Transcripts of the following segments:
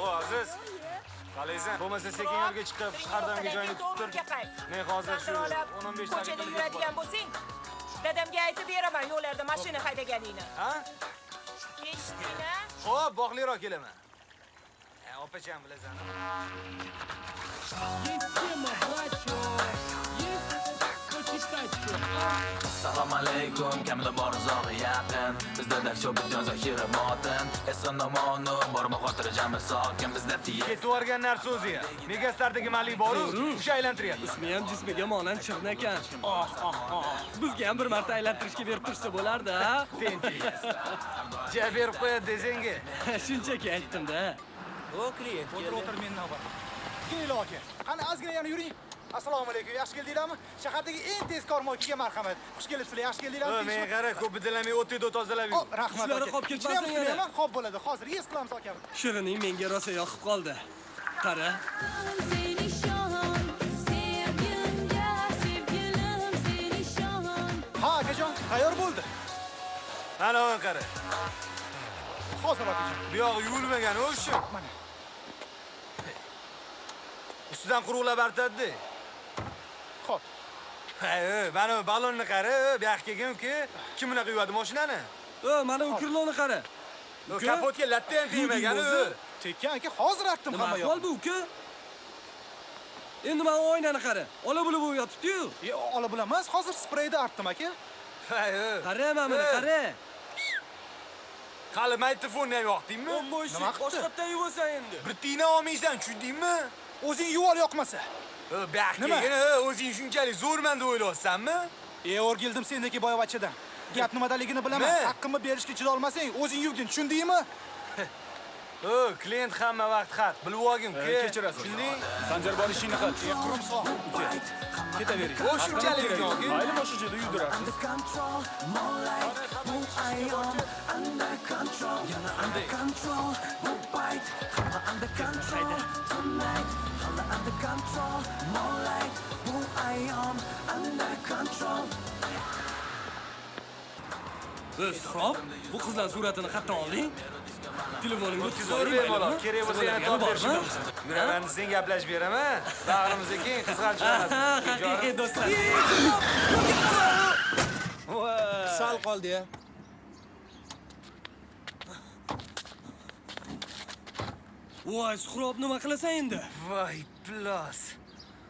Alo, Aziz. Qalaysan? Bo'lmasa sekin yo'lga chiqib, qardamga joyini tutib tur. Men hozir shu 10-15 ko'chada yuradigan bo'lsang, dadamga aytib beraman yo'llarda mashina haydaganingni. Ha? Eshitdingmi? Xo'p, bog'liroq kelaman. Opacham bilasan. Assalomu alaykum, kamida bor uzoq yaqin. Bizda darsho butun zaxira motin. Eson nomonu borma xotirjam sokin bizda fiya. Ketib o'rgan narsa o'ziga. Megaslardagi malik boru, o'sha aylantiryapti. Ismi ham jismiga monand chig'na ekan. Bizga ham bir marta aylantirishga berib tursa bo'lardi, ha? Ja berib qo'yadi desangga. Shunchaki aytdim-da. O klient, o'tir men navbat. Keling aka. Qani ozgina yana yuring. Assalomu alaykum. Yaxshi keldinglarmi? Shahardagi eng tezkor moykiga marhamat. Xush kelibsizlar. Yaxshi keldinglarmi? Men qara, ko'p bidilamay o'tida tozalab yur. Rahmat. Ishlari qolib ketmasin yana. Xo'p bo'ladi. Hozir yes qilamiz aka. Shirining menga rosa yoqib qoldi. Qara. Ha, akajon, tayyor bo'ldi. Mana o'n qara. Hozir akajon. Bu yo'q yuvilmagan o'sha. Mana. Ustidan quruqlab artadi. Xo'p. Ha, mana ballonni qara, bu yoqqa kelgan uka. Kim bunaqa yuvadi mashinani? Mana u kirloni qara. Kapotga latta ham tegmagan. Tekkan aka, hozir artdim hamma yo'q. Nima bu uka? Endi men oynani qara. Ola bo'lib yotibdi-yu. Ola bo'lamas, hozir spreyda artdim aka. Ha, Qara mana, qara. Qali maytofonni ham yoqdingmi? Nima boshqatdan yuvasan endi? Bir tiyna olmaysan, tushundingmi? O'zing yuvol yoqmasa. Bu yoqqa o'zing shunchalik zo'rman deb o'ylayapsanmi? O'rgildim sendagi boyvachchadan. Gap nimadaligini bilaman. Haqqimni berishga chiday olmasang, o'zing yuvgin, tushundingmi? Klient hamma vaqt xat. Bilib olgin, kechirasiz. Tushunding? Sanjar bor ishingni qil. Qurumsoq. Ketavering. O shunchalik yo'q. Mayli moshijada yurdirasiz. Hop, bu qizlar suratini qayerdan olding? Telefoningga Zo'r bemalol, kerak bo'lsa yana top berishimiz. Yuraman, sen gaplashib beraman. Bag'rimizga keng qizg'anch chiqarasiz. Haqiqiy do'stlar. Sal qoldi-ya. Voy, Suhrob nima qilasan endi? Voy, plos.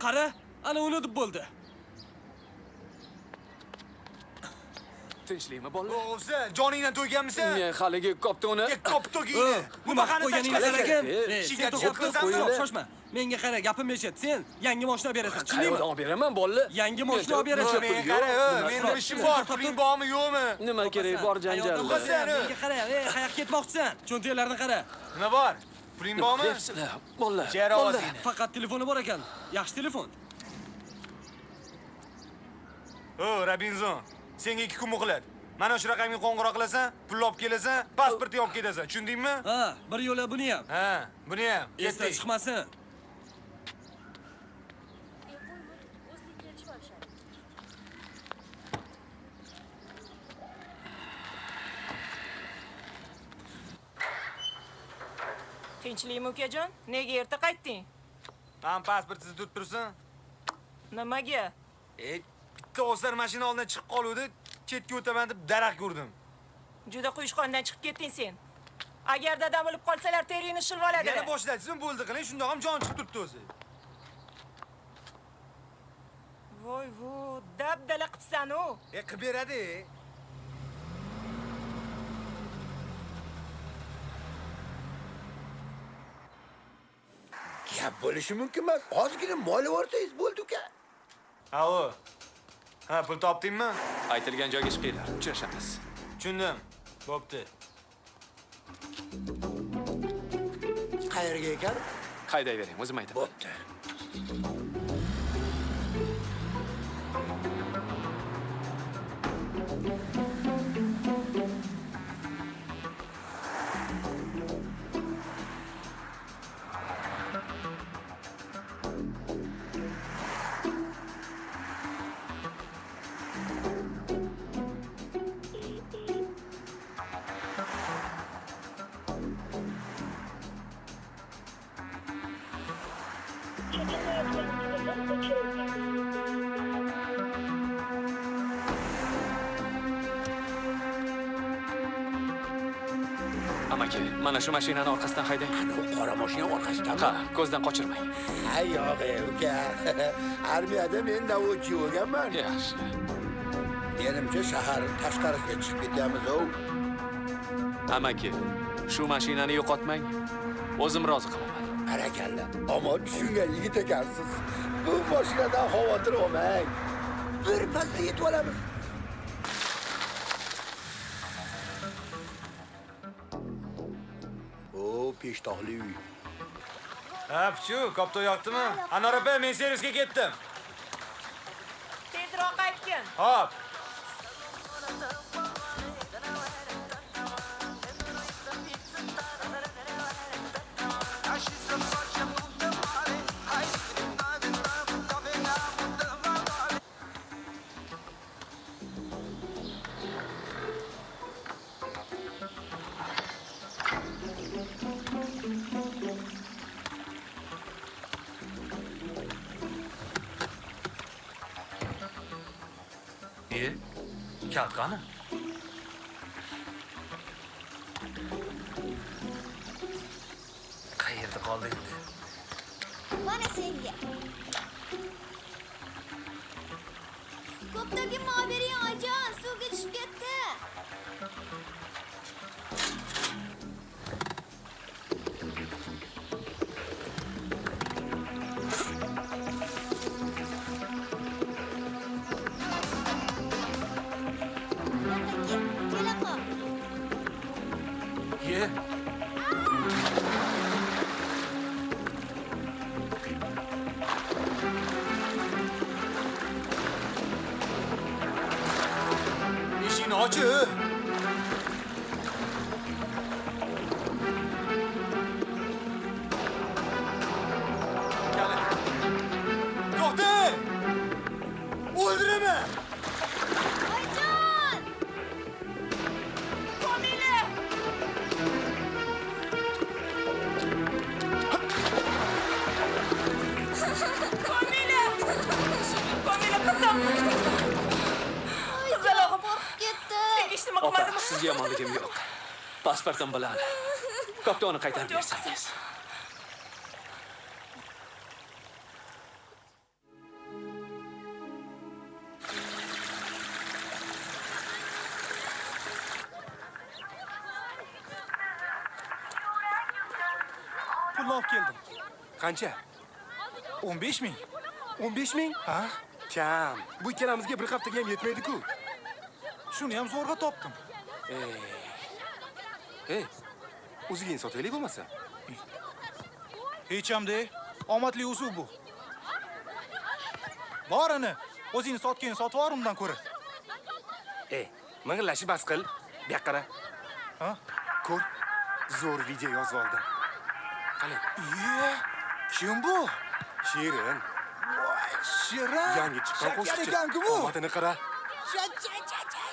Qara, ana unutib bo'ldi. Tinchlikmi bolalar? O'g'ilsa, joningdan to'yganmisan? Men haligi koptoni. Koptogingni. Nima qo'yganingiz ekan? Ishga Shoshma. Menga qara, gapim eshit. Sen yangi mashina berasan. Qayerdan olib beraman bolalar? Yangi mashina olib berasan. Men qara, mening ishim bor, puling bormi, yo'qmi? Nima kerak bor janjallar? Menga qara, qayoqqa ketmoqchisan? Cho'ntaklarni qara. Nima bor? Puling bormi? Qilyapsizlar, bolalar. Jara ovozingni. Faqat telefoni bor ekan. Yaxshi telefon. Robinson, senga 2 kun muhlat. Mana shu raqamga qo'ng'iroq qilasan, pul olib kelasan, pasportni olib ketasan. Tushundingmi? Ha, bir yo'la buni ham. Ha, buni ham. Esdan chiqmasin. Tinchlikmi ukajon? Nega erta qaytding? Men pasportingizni tutib tursin. Nimaga? Bitta o'sar mashina oldidan chiqib qoluvdi, chetga o'taman deb daraxt ko'rdim. Juda quyushqondan chiqib ketding sen. Agar dadam o'lib qolsalar, teringni shilib oladi. Yana boshlaysizmi? Bo'ldi qiling, shundoq ham jon chiqib turibdi o'zi. Voy, dabdala qilsan-u. Qilib beradi. Gap bo'lishi mumkin emas. Ozgina mol o'rsangiz bo'ldi uka. Ha, pul topdingmi? Aytilgan joyga chiqinglar, uchrashamiz. Tushundim. Bo'pti. Qayerga ekan? Haydayvering, o'zim aytaman. Bo'pti. Amaki, mana shu mashinani orqasidan haydang. Bu qora mashina orqasidan. Ha, ko'zdan qochirmang. Hay yo'g'e, uka. Armiyada men navodchi bo'lganman. Yaxshi. Menimcha shahar tashqarisiga chiqib ketyapmiz-ku. Amaki, shu mashinani yo'qotmang. O'zim rozi qilaman. Barakalla. Ammo tushungan yigit ekansiz. Bu mashinadan xavotir olmang. Bir pasda yetib olamiz. O, peshtoqli uy. Apchu, kopto yoqdimi? Anor opa, men servisga ketdim. Tezroq qaytgin. Hop. Kalt qani? Qayerda qoldi endi? Mana senga. Ko'pdagi mavberiy ojon suvga tushib ketdi. Kela qol. Ye. Eshikni ochi. Kalit. To'xtang! O'ldiraman! Ojon! Komila! Komila! Komila qizim! Qizalog'im Qo'rqib ketdi. sen ishni Opa, qilmadimi? sizga yomonligim yo'q. Pasportim bilan koptoni qaytarib bersangiz. Pulni olib keldim. Qancha? 15 ming. 15 ming? Ha? Kam. Bu ikkalamizga bir haftaga ham yetmaydi-ku. Shuni ham zo'rg'a topdim. Ey, o'ziging sotaylik bo'lmasa. Hech hamda omadli usul bu. Borini o'zing sotgan sotib yubor undan ko'ra. Ey, ming'illashib bas qil. Bu yoqqa qara. Ha? Ko'r. Zo'r video yozib oldim. Qani, Iye, kim bu? Shirin. Voy, Shirin. Yangi chiqqan Shakar qo'shiqchi. ekan-ku bu. Omadini qara.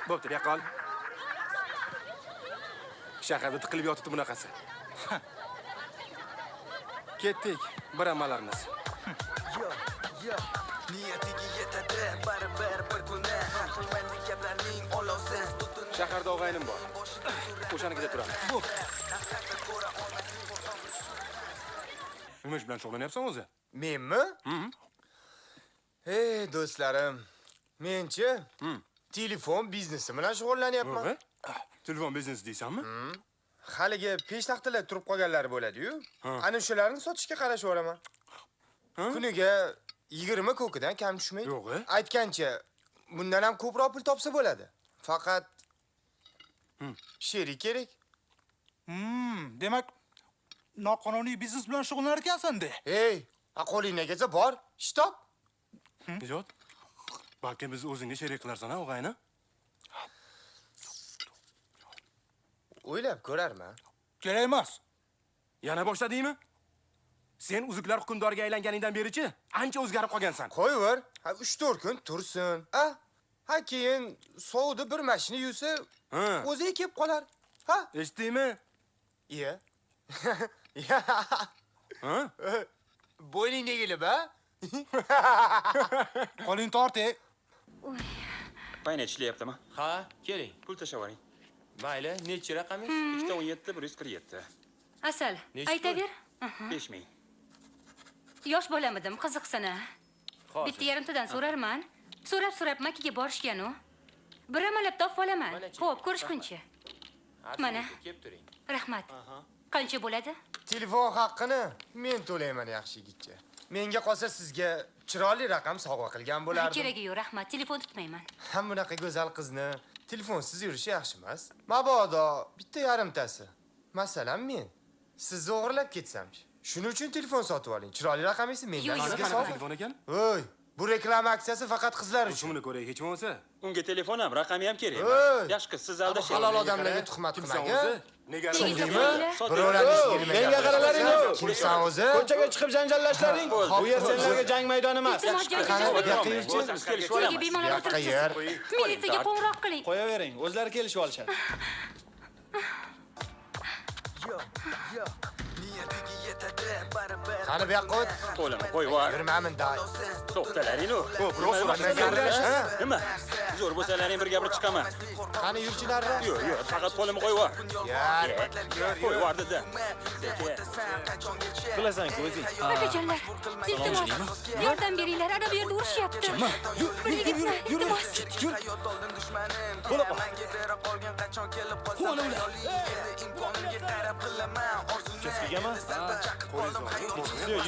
Bo'pti, bu yoqqa ol. Shaharda tiqilib yotibdi bunaqasi. Ketdik, bir amalarimiz. Niyatiga yetadi baribir bir kuni Qilmaydi gaplarning olovsiz Shaharda og'aynim bor. O'shanikida turamiz. Bu. Nima ish bilan shug'ullanyapsan o'zi? Menmi? Ey do'stlarim, menchi telefon biznesi bilan shug'ullanyapman. Telefon biznesi deysanmi? Haligi peshtaxtalar turib qolganlari bo'ladi-yu. Ana o'shalarni sotishga qarashaveraman. Kuniga 20 ko'kidan kam tushmaydi. Yo'q. Aytgancha, bundan ham ko'proq pul topsa bo'ladi. Faqat sherik kerak. Demak, noqonuniy biznes bilan shug'ullanar ekansan-da. Ey, qo'lingga kelsa bor, ish top. Ijod. Balki biz o'zingga sherik qilarsan-a, o'g'ayni? O'ylab ko'rarman. Kerak emas. Yana boshladingmi? Sen uzuklar hukmdoriga aylanganingdan berichi ancha o'zgarib qolgansan. Qo'yaver. 3-4 kun tursin. Ha keyin sovda bir mashina yursa, o'ziga kelib qolar. Ha? Eshitdingmi? Iya. Ha? Bo'yningga kelib, ha? Qo'ling torting. Paynet ishlayaptimi? Ha, keling, pul tashlayvering. Mayli, necha raqamingiz? 217 147. Asal, aytaver. 5000. Yosh bolamidim, qiziqsana. Bitta yarimtadan so'rarman. So'rab Makkaga borishgan-u. Bir amalab topib olaman. Xo'p, ko'rishguncha. Mana. Kelib turing. Rahmat. Qancha bo'ladi? Telefon haqqini men to'layman yaxshi yigitcha. Menga qolsa sizga chiroyli raqam sovg'a qilgan bo'lardim. Keragi yo'q, rahmat. Telefon tutmayman. Ham bunaqa go'zal qizni telefonsiz yurishi yaxshi emas. Mabodo bitta yarimtasi. Masalan, men sizni o'g'irlab ketsamchi. Shuning uchun telefon sotib oling. Chiroyli raqam esa mendan sizga sovg'a. Telefon ekan? Voy, bu reklama aksiyasi faqat qizlar uchun. Shuni ko'ray, hech bo'lmasa. Unga telefon ham, raqami ham kerak. Yaxshi qiz, siz aldashingiz. Halol odamlarga tuhmat qilmagan. Nega Birovlarni Menga qaralaring. Kimsan o'zi? Ko'chaga chiqib janjallashlaring. Bu yer senlarga jang maydoni emas. Qani bu yoqqa yurchi. Nega bemalol o'tiribsiz? Militsiyaga qo'ng'iroq qiling. Qo'yavering, o'zlari kelishib olishadi. Qani bu yoqqa o't. Qo'lini qo'yib. Yurmamin day. To'xtalaring-ku. Nima? Zo'r bo'lsalaring bir gapirib chiqaman. Qani yurchilarni? Yo'q, faqat qo'limni qo'yib. Qo'yib dedi. Qilasan-ku o'zing. Akajonlar, iltimos, yordam beringlar, ana bu yerda urushyapti. Yur. Bo'la qol. Keskiganmi?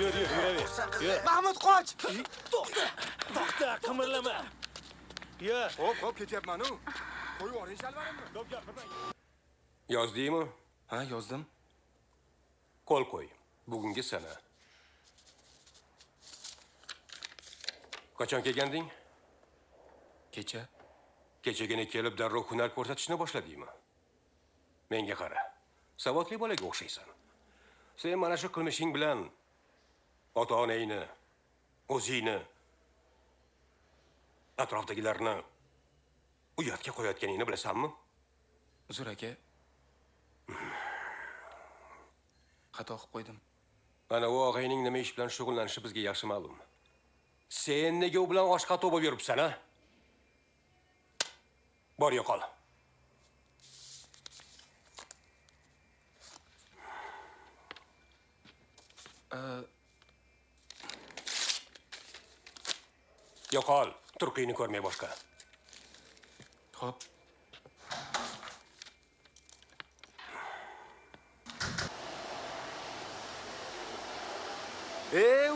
Yuraver. Mahmud qoch. To'xta, qimirlama. Yur. Hop, ketyapman-u. Qo'yib yuboring shalvarimni. Yozdingmi? Ha, yozdim. Qo'l qo'y. Bugungi sana. Qachon kelganding? Kecha. Kechagina kelib darrov hunar ko'rsatishni boshladingmi? Menga qara. Savodli bolaga o'xshaysan. Sen mana shu qilmishing bilan ota-onangni, o'zingni, atrofdagilarni uyatga qo'yayotganingni bilasanmi? Uzr aka. Xato qilib qo'ydim. Mana u og'ayning nima ish bilan shug'ullanishi bizga yaxshi ma'lum. Sen nega u bilan oshqa to'ba yuribsan, ha? Bor yo'qol. Yo'qol, turqiyni ko'rmay boshqa. Xo'p.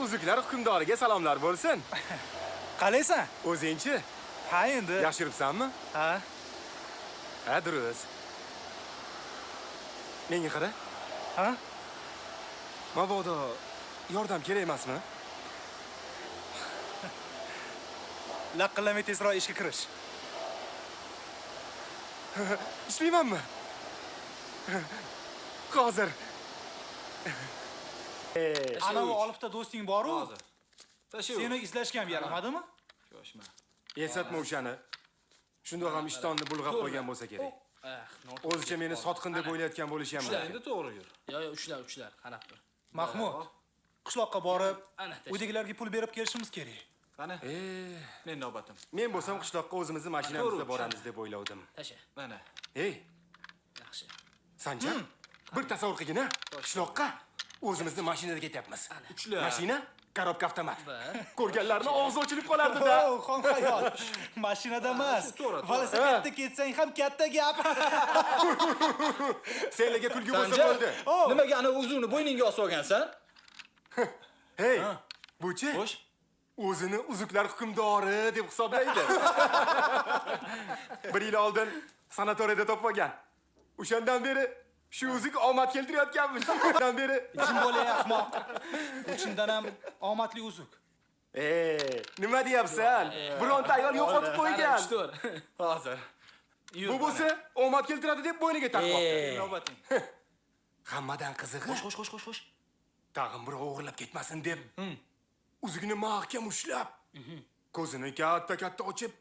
Uzuklar hukmdoriga salomlar bo'lsin. Qalaysan? O'zingchi? Ha, endi. Yaxshi yuribsanmi? Ha. Ha, durust. Menga qara. Ha? Mabodo yordam kerak emasmi? Laqillamay tezroq ishga kirish. Ishlaymanmi? Hozir. Ana bu olifta do'sting bor-ku. Seni izlashga ham yaramadimi? Yoshma. Esatma o'shani. Shundoq ham ishtonni bulg'ab qo'ygan bo'lsa kerak. O'zicha meni sotqin deb o'ylayotgan bo'lishi ham mumkin. Endi to'g'ri yur. Yo, ushlar, qarab tur. Mahmud, qishloqqa borib, uydagilarga pul berib kelishimiz kerak. Qani? Men navbatim. Men bo'lsam qishloqqa o'zimizni mashinamizda boramiz deb o'ylavdim. Tasha. Mana. Ey, Yaxshi. Sanjar, bir tasavvur qilgin-a? Qishloqqa o'zimizni mashinada ketyapmiz. Mashina, korobka avtomat. Ko'rganlarning og'zi ochilib qolardi-da. Xom xayol. Mashinada emas. Velosipedda ketsang ham katta gap. Senlarga kulgi bo'lsa bo'ldi. Nimaga ana uzuni bo'yningga osib olgansan? Hey, buchi? Xo'sh. O'zini uzuklar hukmdori deb hisoblaydi. Bir yil oldin sanatoriyada topgan. O'shandan beri shu uzuk omad keltirayotganmiz. Shundan beri Jim bo'lay ahmoq. Uchindan ham omadli uzuk. Nima deyapsan? Bironta ayol yo'qotib qo'ygan. Hozir. Bu bo'lsa omad keltiradi deb bo'yniga taqmoqda. Navbating. Hammadan qizig'i. Xo'sh. Tag'in birov o'g'irlab ketmasin deb. Uzukni mahkam ushlab, ko'zini katta ochib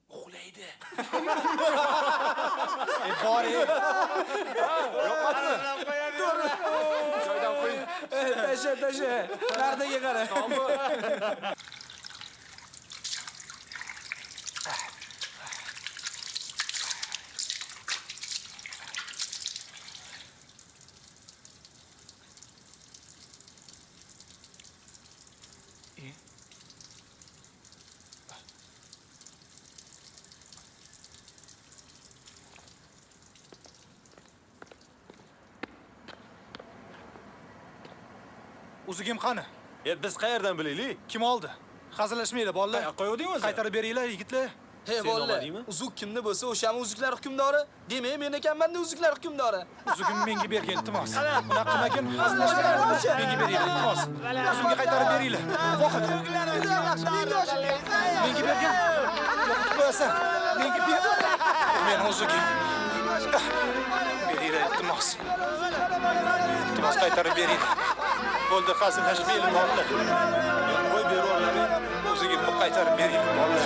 uxlaydi. Bori. Yo'qotmi? Joydan qo'y. Tasha. Nardaga qara. Uzugim qani? Biz qayerdan bilaylik? Kim oldi? Hazillashmaydi bolalar. Qo'yuvding o'zi. Qaytarib beringlar, yigitlar. Hey bolalar, uzuk kimni bo'lsa, o'shami uzuklar hukmdori. Demak, men ekanman-da uzuklar hukmdori. Uzugim menga bergin, iltimos. Bunaqa qilmagin, hazillashmanglar. Menga beringlar, iltimos. Uzumga qaytarib beringlar. Vohid. Menga bergin. Yo'qotib qo'yasan. Menga ber. Men uzugim. Beringlar, iltimos. Iltimos qaytarib beringlar. Bo'ldi, hazillashmaylik bolalar. Qo'y beringlar. Uzugimni qaytarib beringlar bolalar.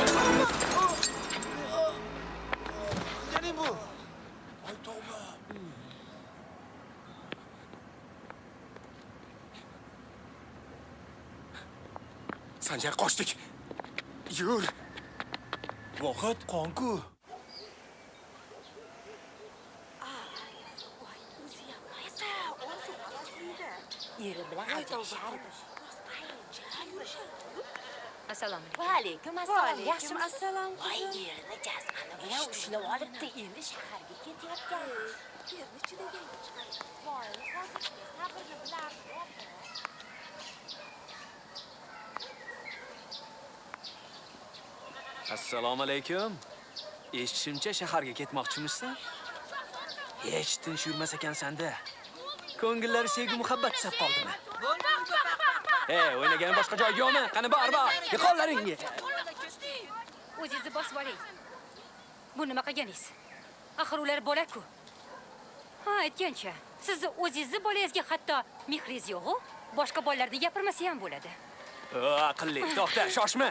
Sanjar qochdik. Yur. Vohid qonku. Assalomu alaykum. Va alaykum assalom. Yaxshimisiz? Assalom. Voy, yerini jazmani bilan ushlab olibdi. Endi shaharga ketyapti. Yerini chidaganga chiqadi. Voy, hozir sabrni bilardi. Assalomu alaykum. Eshitishimcha shaharga ketmoqchimisan? Hech tinch yurmas ekansan-da. Ko'ngillari sevgi muhabbat sab qoldimi? O'ynagan boshqa joy yo'qmi? Qani bor. Yiqonlaringga. O'zingizni bosib oling. Bu nima qilganingiz? Axir ular bola-ku. Ha, aytgancha, sizni o'zingizni bolangizga hatto mehringiz yo'q-ku. Boshqa bolalarga gapirmasa ham bo'ladi. Aqlli, to'xta, shoshma.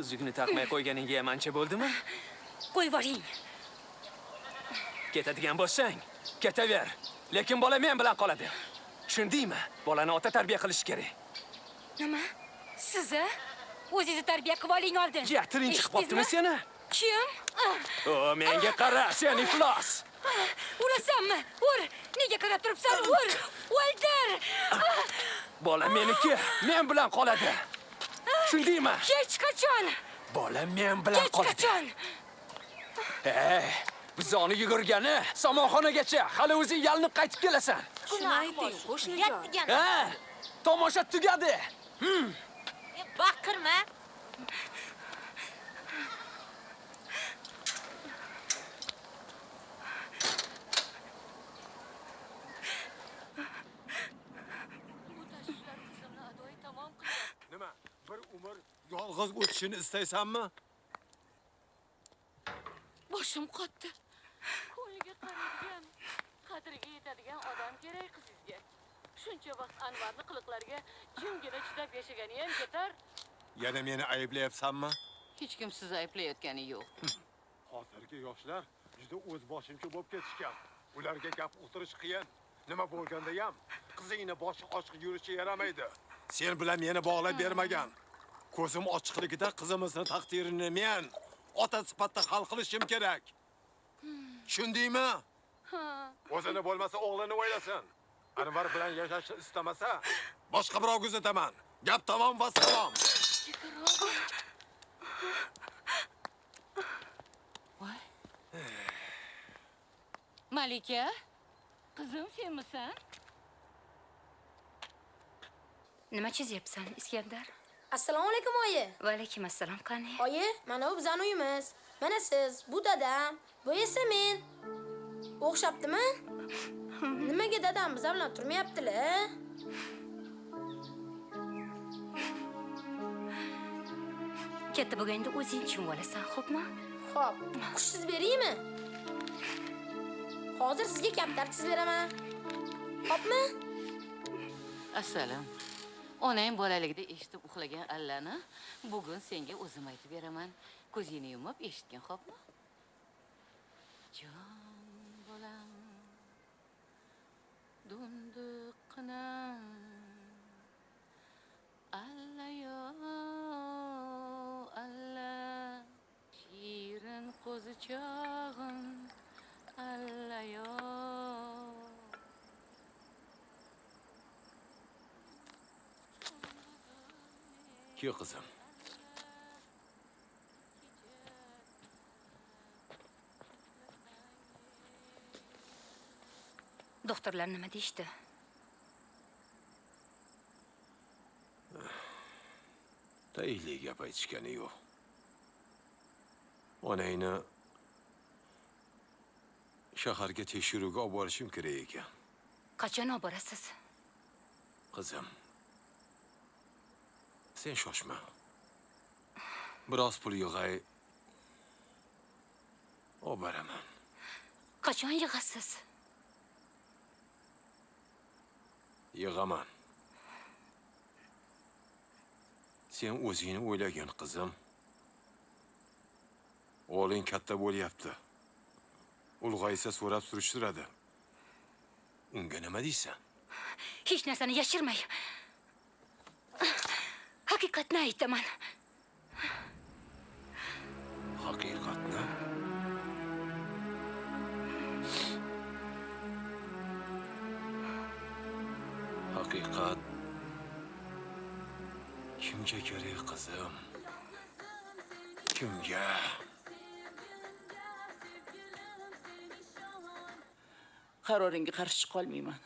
Uzukni taqmay qo'yganingga ham ancha bo'ldimi? Qo'yib yuboring. Ketadigan bo'lsang, ketaver. Lekin bola men bilan qoladi. Tushundingmi? Bolani ota tarbiya qilish kerak. Nima? Siz o'zingizni tarbiya qilib oling oldin. Tiling chiqib qoptimi seni? Kim? Menga qara, sen iflos. Urasanmi? Ur! Nega qarab turibsan? Ur! O'ldir! Bola meniki, men bilan qoladi. Tushundingmi? Hech qachon. Bola men bilan qoladi. Hech qachon. Bizoni yugurgani somonxonagacha. Hali o'zing yalinib qaytib kelasan. Shuni ayting, qo'shnijon. Tomosha tugadi. Baqirma. Nima? Bir umr yolg'iz o'tishini istaysanmi? Boshim qotdi. Qo'liga qaraydigan, qadriga yetadigan odam kerak qizingizga. Shuncha vaqt Anvarni qiliqlariga jimgina chidab yashagani ham yetar. Yana meni ayblayapsanmi? Hech kim sizni ayblayotgani yo'q. Hozirgi yoshlar juda o'zboshimcha bo'lib ketishgan. Ularga gap o'tirish qiyin. Nima bo'lganda ham qizingni boshi ochiq yurishi yaramaydi. Sen bilan meni bog'lab bermagan. Ko'zim ochiqligida qizimizni taqdirini men ota sifatida hal qilishim kerak. Tushundingmi? O'zini bo'lmasa o'g'lini o'ylasin. Anvar bilan yashashni istamasa, boshqa birovga uzataman. Gap tamom va salom. Voy. Malika, qizim senmisan? Nima chizyapsan, Iskandar? Assalomu alaykum oyi. Va alaykum assalom, qani? Oyi, mana bu bizning uyimiz. Mana siz, bu dadam, bu esa men. O'xshabdimi? Nimaga dadam biz bilan turmayaptilar? Katta bo'lganda o'zing tushunib olasan, xo'pmi? Xo'p, qushsiz beraymi? Hozir sizga kaptar chizib beraman. Xo'pmi? Assalom. Onang bolaligida eshitib uxlagan allani bugun senga o'zim aytib beraman. Ko'zingni yumib eshitgin, xo'pmi? Jon bolam. dunduqqina allayo alla shirin qo'zichog'im allayo Ki qizim. Doktorlar nima deyishdi? Tayinli gap aytishgani yo'q. Onangni shaharga tekshiruvga olib borishim kerak ekan. Qachon olib borasiz? Qizim. Sen shoshma. Biroz pul yig'ay. Olib boraman. Qachon yig'asiz? Yig'aman. Sen o'zingni o'ylagin, qizim. O'g'ling katta bo'lyapti. Ulg'aysa so'rab surishtiradi. Unga nima deysan? Hech narsani yashirmay. Haqiqatni aytaman. Haqiqatni? Haqiqat kimga kerak, qizim? Kimga? Qaroringga qarshi chiqa olmayman.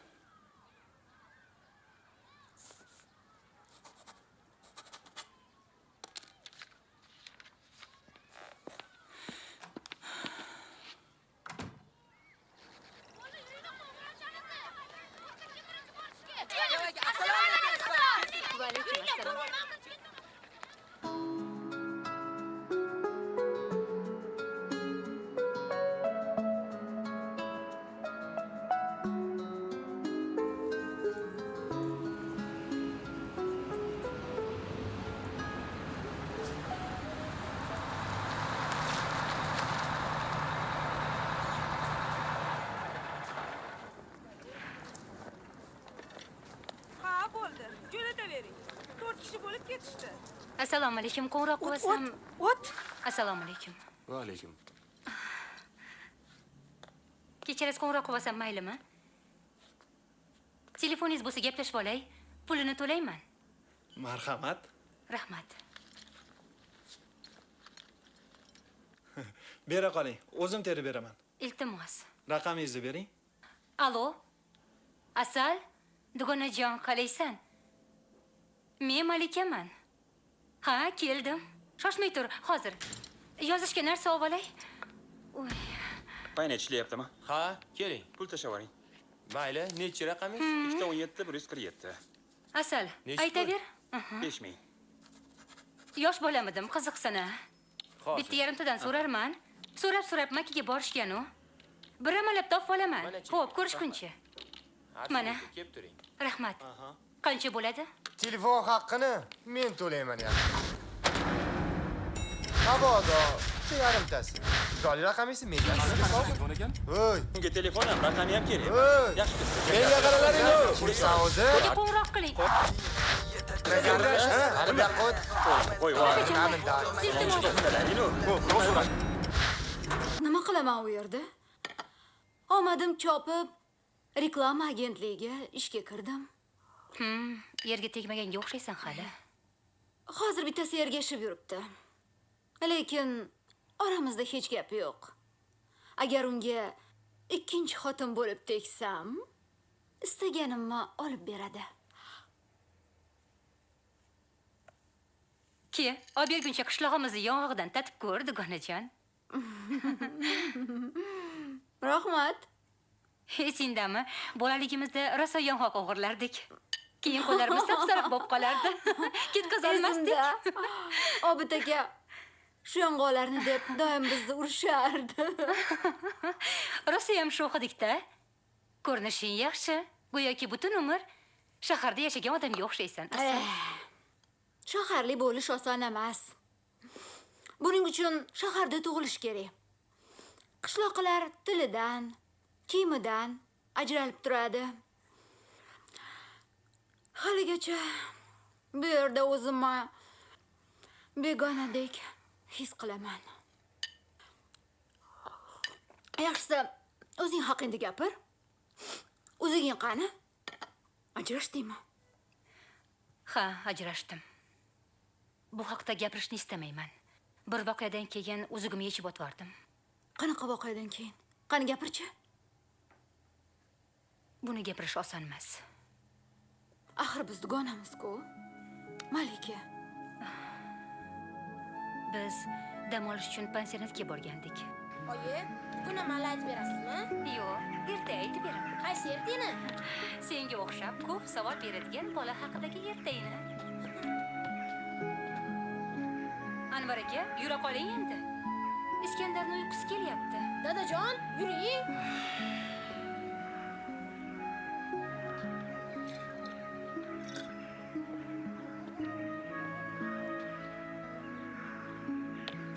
Assalomu alaykum. Qo'ng'iroq qilasam. O't. Assalomu alaykum. Va alaykum. Kechirasiz, qo'ng'iroq qilasam maylimi? Telefoningiz bo'lsa gaplashib olay. Pulini to'layman. Marhamat. Rahmat. Bera qoling. O'zim terib beraman. Iltimos. Raqamingizni bering. Alo. Asal, dugonajon, qalaysan? Men Malikaman. Ha, keldim. Shoshmay tur, hozir. Yozishga narsa olib olay. Uy. Paynet ishlayaptimi? Ha, keling. Pul tashlab oling. Mayli, nechi raqamingiz? 217 147. Asal, aytaver. 5000. Yosh bolamidim, qiziqsana. Bitta yarimtadan so'rarman. So'rab Makkaga borishgan u. Bir amalab topib olaman. Xo'p, ko'rishguncha. Mana. Kelib turing. Rahmat. Qancha bo'ladi? Telefon haqqini men to'layman ya. Mabodo, bitta yarimtasi. Chiroyli raqamingizni menga Telefon ekan. Voy, Unga telefon ham, raqami ham kerak. voy. Yaxshi. Menga qaralaring-ku. Kursan o'zi. Unga qo'ng'iroq qiling. Qo'y, Nima qilaman u yerda? Omadim chopib, reklama agentligiga ishga kirdim. Yerga tegmaganga o'xshaysan hali. Hozir bittasi ergashib yuribdi. Lekin oramizda hech gap yo'q. Agar unga ikkinchi xotin bo'lib tegsam, istaganimni olib beradi. Ke, olib berguncha qishlog'imizni yong'og'idan tatib ko'r, dugonajon. Rahmat. Esingdami? Bolaligimizda rosa yong'oq o'g'irlardik. Keyin qo'llarimiz sap-sariq bo'lib qolardi. Ketkazolmasdik. Obid aka shu yong'oqlarni deb doim bizni urishardi. Rosa ham sho'xidikda. Ko'rinishing yaxshi. Go'yoki butun umr shaharda yashagan odamga o'xshaysan. Shaharli bo'lish oson emas. Buning uchun shaharda tug'ilish kerak. Qishloqlar tilidan, kiyimidan ajralib turadi. Haligacha bu yerda o'zimni begonadek his qilaman. Yaxshisi, o'zing haqingda gapir. O'zing qani? Ajrashdingmi? Ha, ajrashdim. Bu haqda gapirishni istamayman. Bir voqeadan keyin o'zimni yechib o'tvardim. Qanaqa voqeadan keyin? Qani gapirchi? Buni gapirish oson emas. Axir biz dugonamiz-ku. Malika. Biz dam olish uchun pansionatga borgandik. Oyi, buni mali aytib berasizmi? Yo'q, erta aytib beraman. Qaysi ertani? Senga o'xshab ko'p savol beradigan bola haqidagi ertayni. Anvar aka, yura qoling endi. Iskandarning uyqusi kelyapti. Dadajon, yuring.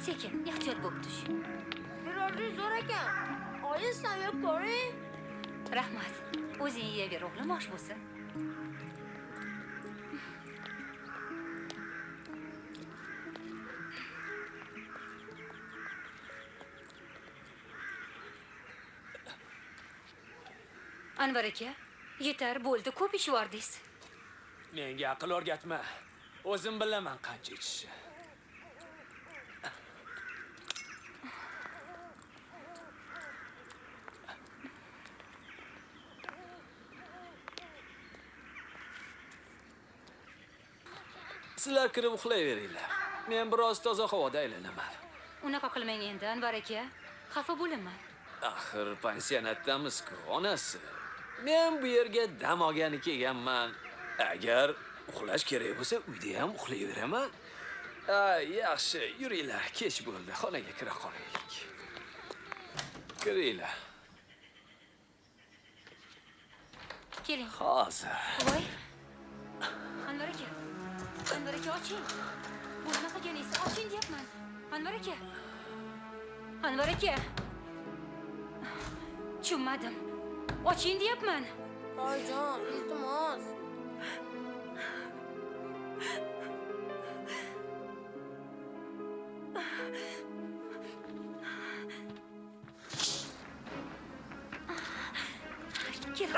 Sekin, ehtiyot bo'lib tush. Birozingiz zo'r ekan. Oyi, sanab ko'ring. Rahmat. O'zing yeyaver, o'g'lim, osh bo'lsin. Anvar aka, yetar bo'ldi, ko'p ish vordingiz. Menga aql o'rgatma. O'zim bilaman qancha ichishni. Sizlar kirib uxlayveringlar. Men biroz toza havoda aylanaman. Unaqa qilmang endi, Anvar aka. Xafa bo'laman. Axir pansionatdamiz-ku, onasi. Men bu yerga dam olgani kelganman. Agar uxlash kerak bo'lsa, uyda ham uxlayveraman. Yaxshi, yuringlar, kech bo'ldi. Xonaga kira qolaylik. Kiringlar. Keling. Hozir. Voy. Anvar aka. Anvar aka, oching. Bu nima qilganingiz? Oching deyapman. Anvar aka. Anvar aka. Tushunmadim. Oching deyapman. Oyijon, iltimos. Kel.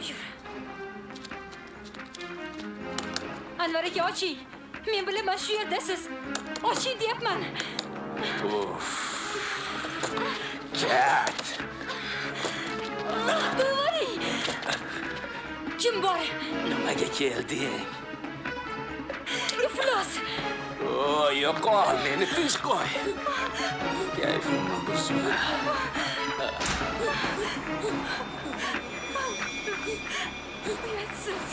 Yur. Anvar aka, oching. Men bilaman shu yerdasiz. Oching deyapman. Kat. Qo'yvoring. Kim bor? Nimaga kelding? Iflos. Yo'qol, meni tinch qo'y. Kayfimni buzma. Uyatsiz.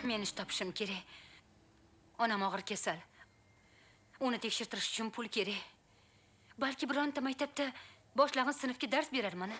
Men ish topishim kerak. Onam og'ir kasal. Uni tekshirtirish uchun pul kerak. Balki bironta maktabda boshlang'ich sinfga dars berarman.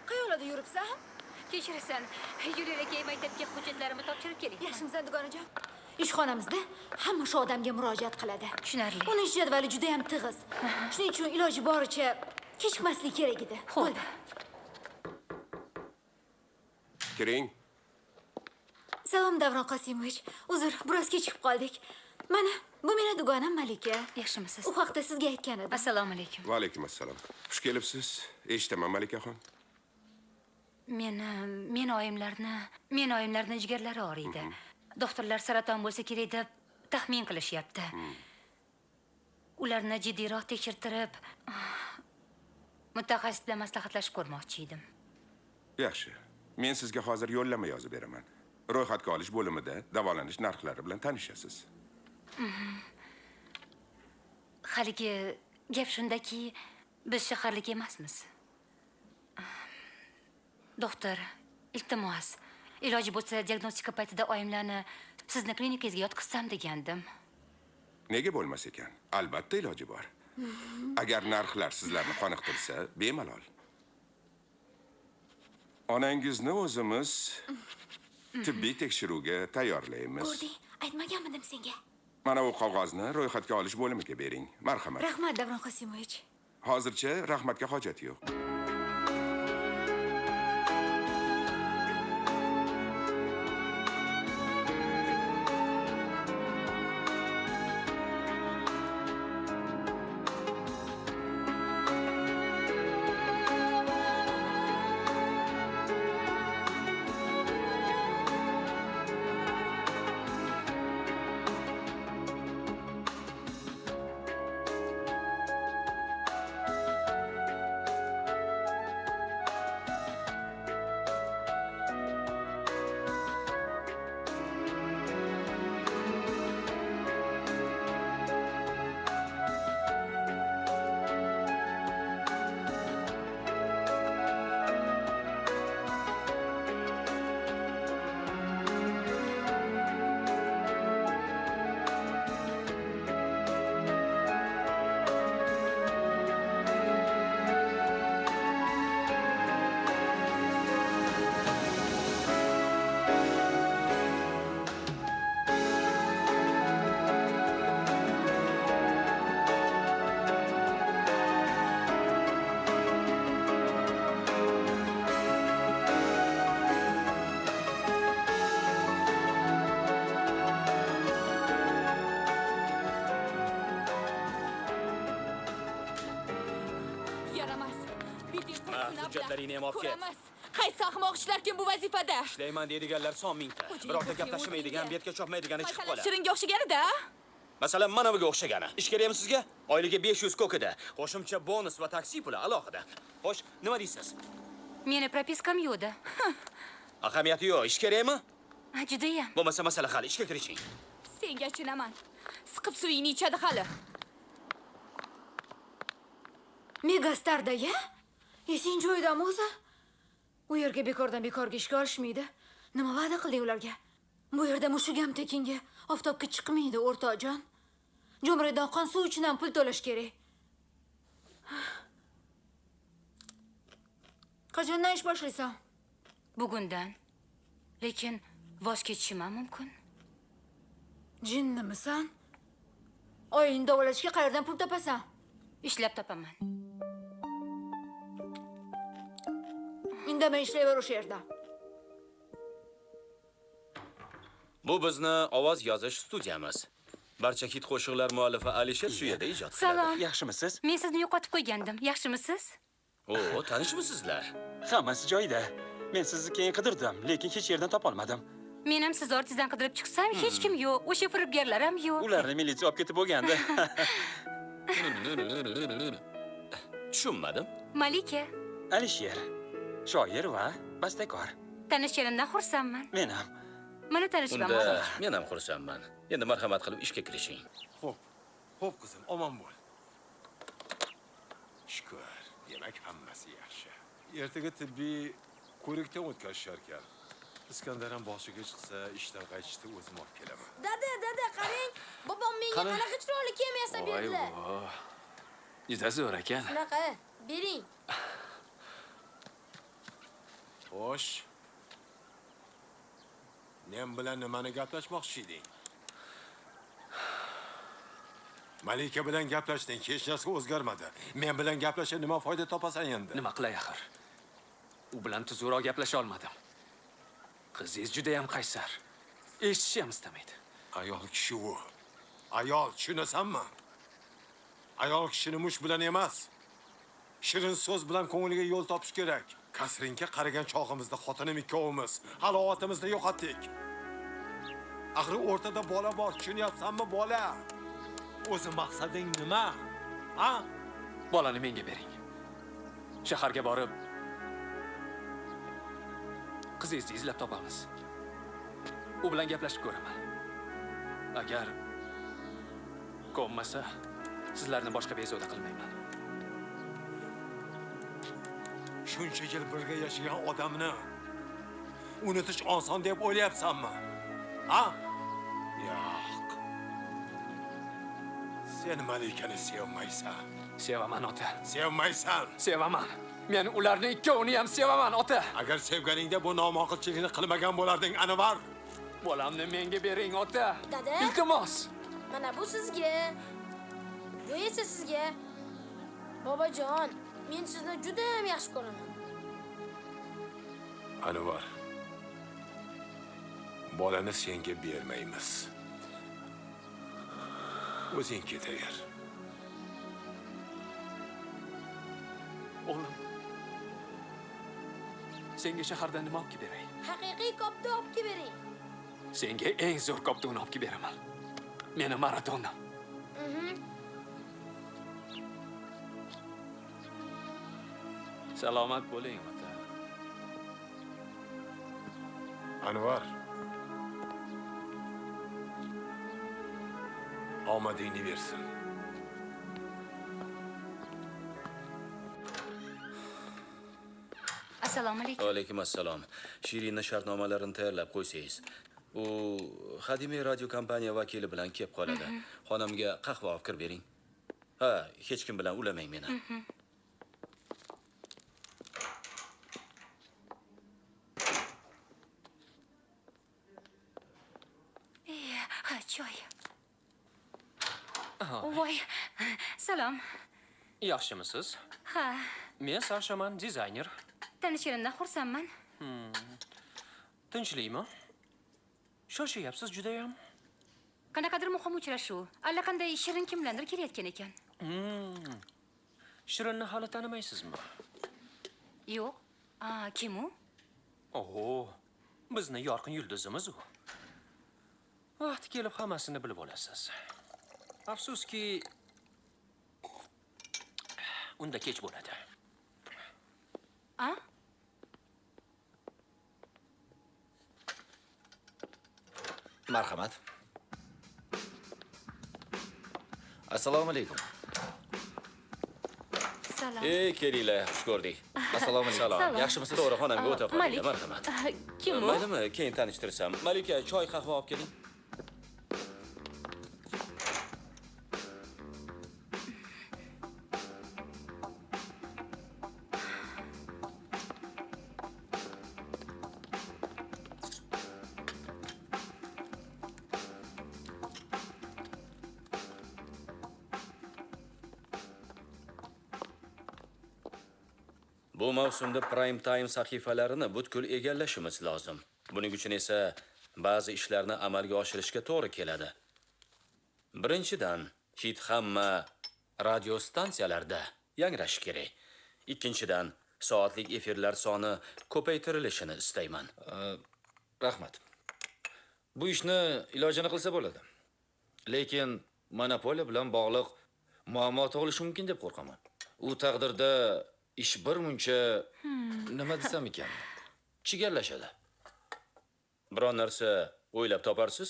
Qayoqlarda yuribsan? Kechirasan, Yulir aka maktabga hujjatlarimni topshirib keling. Yaxshimisan dugonajon? Ishxonamizda hamma shu odamga murojaat qiladi. Tushunarli. Uning ish jadvali juda ham tig'iz. Shuning uchun iloji boricha kechikmaslik kerak edi. Bo'ldi. Kiring. Salom Davron Qosimovich. Uzr, biroz kechikib qoldik. Mana, bu meni dugonam Malika. Yaxshimisiz? U haqda sizga aytgan edim. Assalomu alaykum. Va alaykum assalom. Xush kelibsiz. Eshitaman Malikaxon. Meni oyimlarni jigarlari og'riydi. Doktorlar saraton bo'lsa kerak deb taxmin qilishyapti. Ularni jiddiyroq tekshirtirib, mutaxassis bilan maslahatlashib ko'rmoqchi edim. Yaxshi. Men sizga hozir yo'llanma yozib beraman. Ro'yxatga olish bo'limida davolanish narxlari bilan tanishasiz. Haligi gap shundaki, biz shaharlik emasmiz. Doktor, iltimos, iloji bo'lsa diagnostika paytida oyimlarni sizni klinikangizga yotqizsam degandim. Nega bo'lmas ekan? Albatta iloji bor. Agar narxlar sizlarni qoniqtirsa, bemalol. Onangizni o'zimiz tibbiy tekshiruvga tayyorlaymiz. Ko'rding, aytmaganmidim senga. Mana bu qog'ozni ro'yxatga olish bo'limiga bering. Marhamat. Rahmat Davron Qosimovich. Hozircha rahmatga hojat yo'q. hujjatlaringni ham olib ket. Ko'ramiz. Qaysi ahmoq ishlarkim bu vazifada? Ishlayman deydiganlar son mingta. Birorta gap tashlamaydigan, betga chopmaydigani chiqib qoladi. Shiringa o'xshaganida? Masalan, mana buga o'xshagani. Ish kerakmi sizga? Oyliga 500 ko'kida. Qo'shimcha bonus va taksi puli alohida. Xo'sh, nima deysiz? Meni propiskam yo'qda. Ahamiyati yo'q. Ish kerakmi? Judayam. Bo'lmasa masala hal. Ishga kirishing. Senga achinaman. Siqib suyingni ichadi hali. Megastarda-ya? Esing joyidami o'zi? U yerga bekordan-bekorga ishga olishmaydi. Nima va'da qilding ularga? Bu yerda mushugam tekinga oftobga chiqmaydi, o'rtoqjon. Jo'mradan qon suv uchun ham pul to'lash kerak. Qachondan ish boshlaysan? Bugundan. Lekin voz kechishim ham mumkin. Jinnimisan? Oyingni davolashga qayerdan pul topasan? Ishlab topaman. Indamay ishlayver o'sha yerda. Bu bizni ovoz yozish studiyamiz. Barcha hit qo'shiqlar muallifi Alisher shu yerda ijod qiladi. Salom. Yaxshimisiz? Men sizni yo'qotib qo'ygandim. Yaxshimisiz? Oo, tanishmisizlar? Hammasi joyida. Men sizni keyin qidirdim, lekin hech yerdan topa olmadim. Men ham siz ortingizdan qidirib chiqsam, hech kim yo'q. O'sha firibgarlar ham yo'q. Ularni militsiya olib ketib bo'lgandi. Tushunmadim. Malika. Alisher, shoir va bastakor. Tanishganimdan xursandman. Men ham. Mana tanishib ham Unda men ham xursandman. Endi marhamat qilib ishga kirishing. Xo'p qizim, omon bo'l. Shukr, demak hammasi yaxshi. Ertaga tibbiy ko'rikdan o'tkazishar ekan. Iskandar ham boshiga chiqsa, ishdan qaytishda o'zim olib kelaman. Dada, qarang. Bobom menga qanaqa chiroyli kiyim yasab berdi. Juda zo'r ekan. Shunaqa, bering. Xo'sh. Men bilan nimani gaplashmoqchi eding? Malika bilan gaplashding, hech narsa o'zgarmadi. Men bilan gaplashib nima foyda topasan endi? Nima qilay axir? U bilan tuzukroq gaplasha olmadim. Qizingiz juda ham qaysar. Eshitish ham istamaydi. Ayol kishi u. Ayol, tushunasanmi? Ayol kishini mush bilan emas, shirin so'z bilan ko'ngliga yo'l topish kerak. Kasringa qaragan chog'imizda xotinim ikkovimiz halovatimizni yo'qotdik. Axir o'rtada bola bor, tushunyapsanmi bola? O'zi maqsading nima? Ha? Bolani menga bering. Shaharga borib qizingizni izlab topamiz. U bilan gaplashib ko'raman. Agar ko'nmasa, sizlarni boshqa bezovta qilmayman. Shuncha yil birga yashagan odamni unutish oson deb o'ylayapsanmi? Ha? Yo'q. Sen Malikani sevmaysan. Sevaman ota. Sevmaysan. Sevaman. Men ularni ikkovini ham sevaman ota. Agar sevganingda bu nomaqulchilikni qilmagan bo'larding, Anvar. Bolamni menga bering ota. Dada. Iltimos. Mana bu sizga. Bu esa sizga. Bobojon, men sizni juda ham yaxshi ko'raman. Anvar. Bolani senga bermaymiz. O'zing ketaver. O'g'lim. Senga shahardan nima olib beray? Haqiqiy kopni olib bering. Senga eng zo'r koptoni olib beraman. Meni maratonam. Salomat bo'ling ota. Anvar. Omadingni bersin. Assalomu alaykum. Alaykum assalom. Shirinni shartnomalarini tayyorlab qo'ysangiz. U Xadimiy radio kompaniya vakili bilan kelib qoladi. Xonamga qahva olib kirib bering. Ha, hech kim bilan ulamang meni. Ha, choy. Voy, salom. Yaxshimisiz? Ha, Men Sarshaman, dizayner. tanishganimdan xursandman. Tinchlikmi? Shoshyapsiz juda ham. Qanaqadir muhim uchrashuv. Allaqanday shirin kimlardir kelayotgan ekan. Shirinni hali tanimaysizmi? Yo'q. Kim u? Oho, bizni yorqin yulduzimiz u. Vaqti kelib hammasini bilib olasiz. Afsuski, unda kech bo'ladi. Marhamat. Assalomu alaykum. Salom. Kelinglar, xush ko'rdik. Assalomu alaykum. Salom. Yaxshimisiz? To'g'ri, xonamga o'ta qoling. Malik. Marhamat. Kim u? Maylimi, keyin tanishtirsam. Malika, choy, qahva olib keling. Bu mavsumda prime time sahifalarini butkul egallashimiz lozim. Buning uchun esa ba'zi ishlarni amalga oshirishga to'g'ri keladi. Birinchidan, hit hamma radio stansiyalarda yangrashi kerak. Ikkinchidan, soatlik efirlar soni ko'paytirilishini istayman. Rahmat. Bu ishni ilojini qilsa bo'ladi. Lekin monopoliya bilan bog'liq muammo tug'ilishi mumkin deb qo'rqaman. U taqdirda ish bir muncha nima desam ekan? Chigallashadi. Biron narsa o'ylab toparsiz?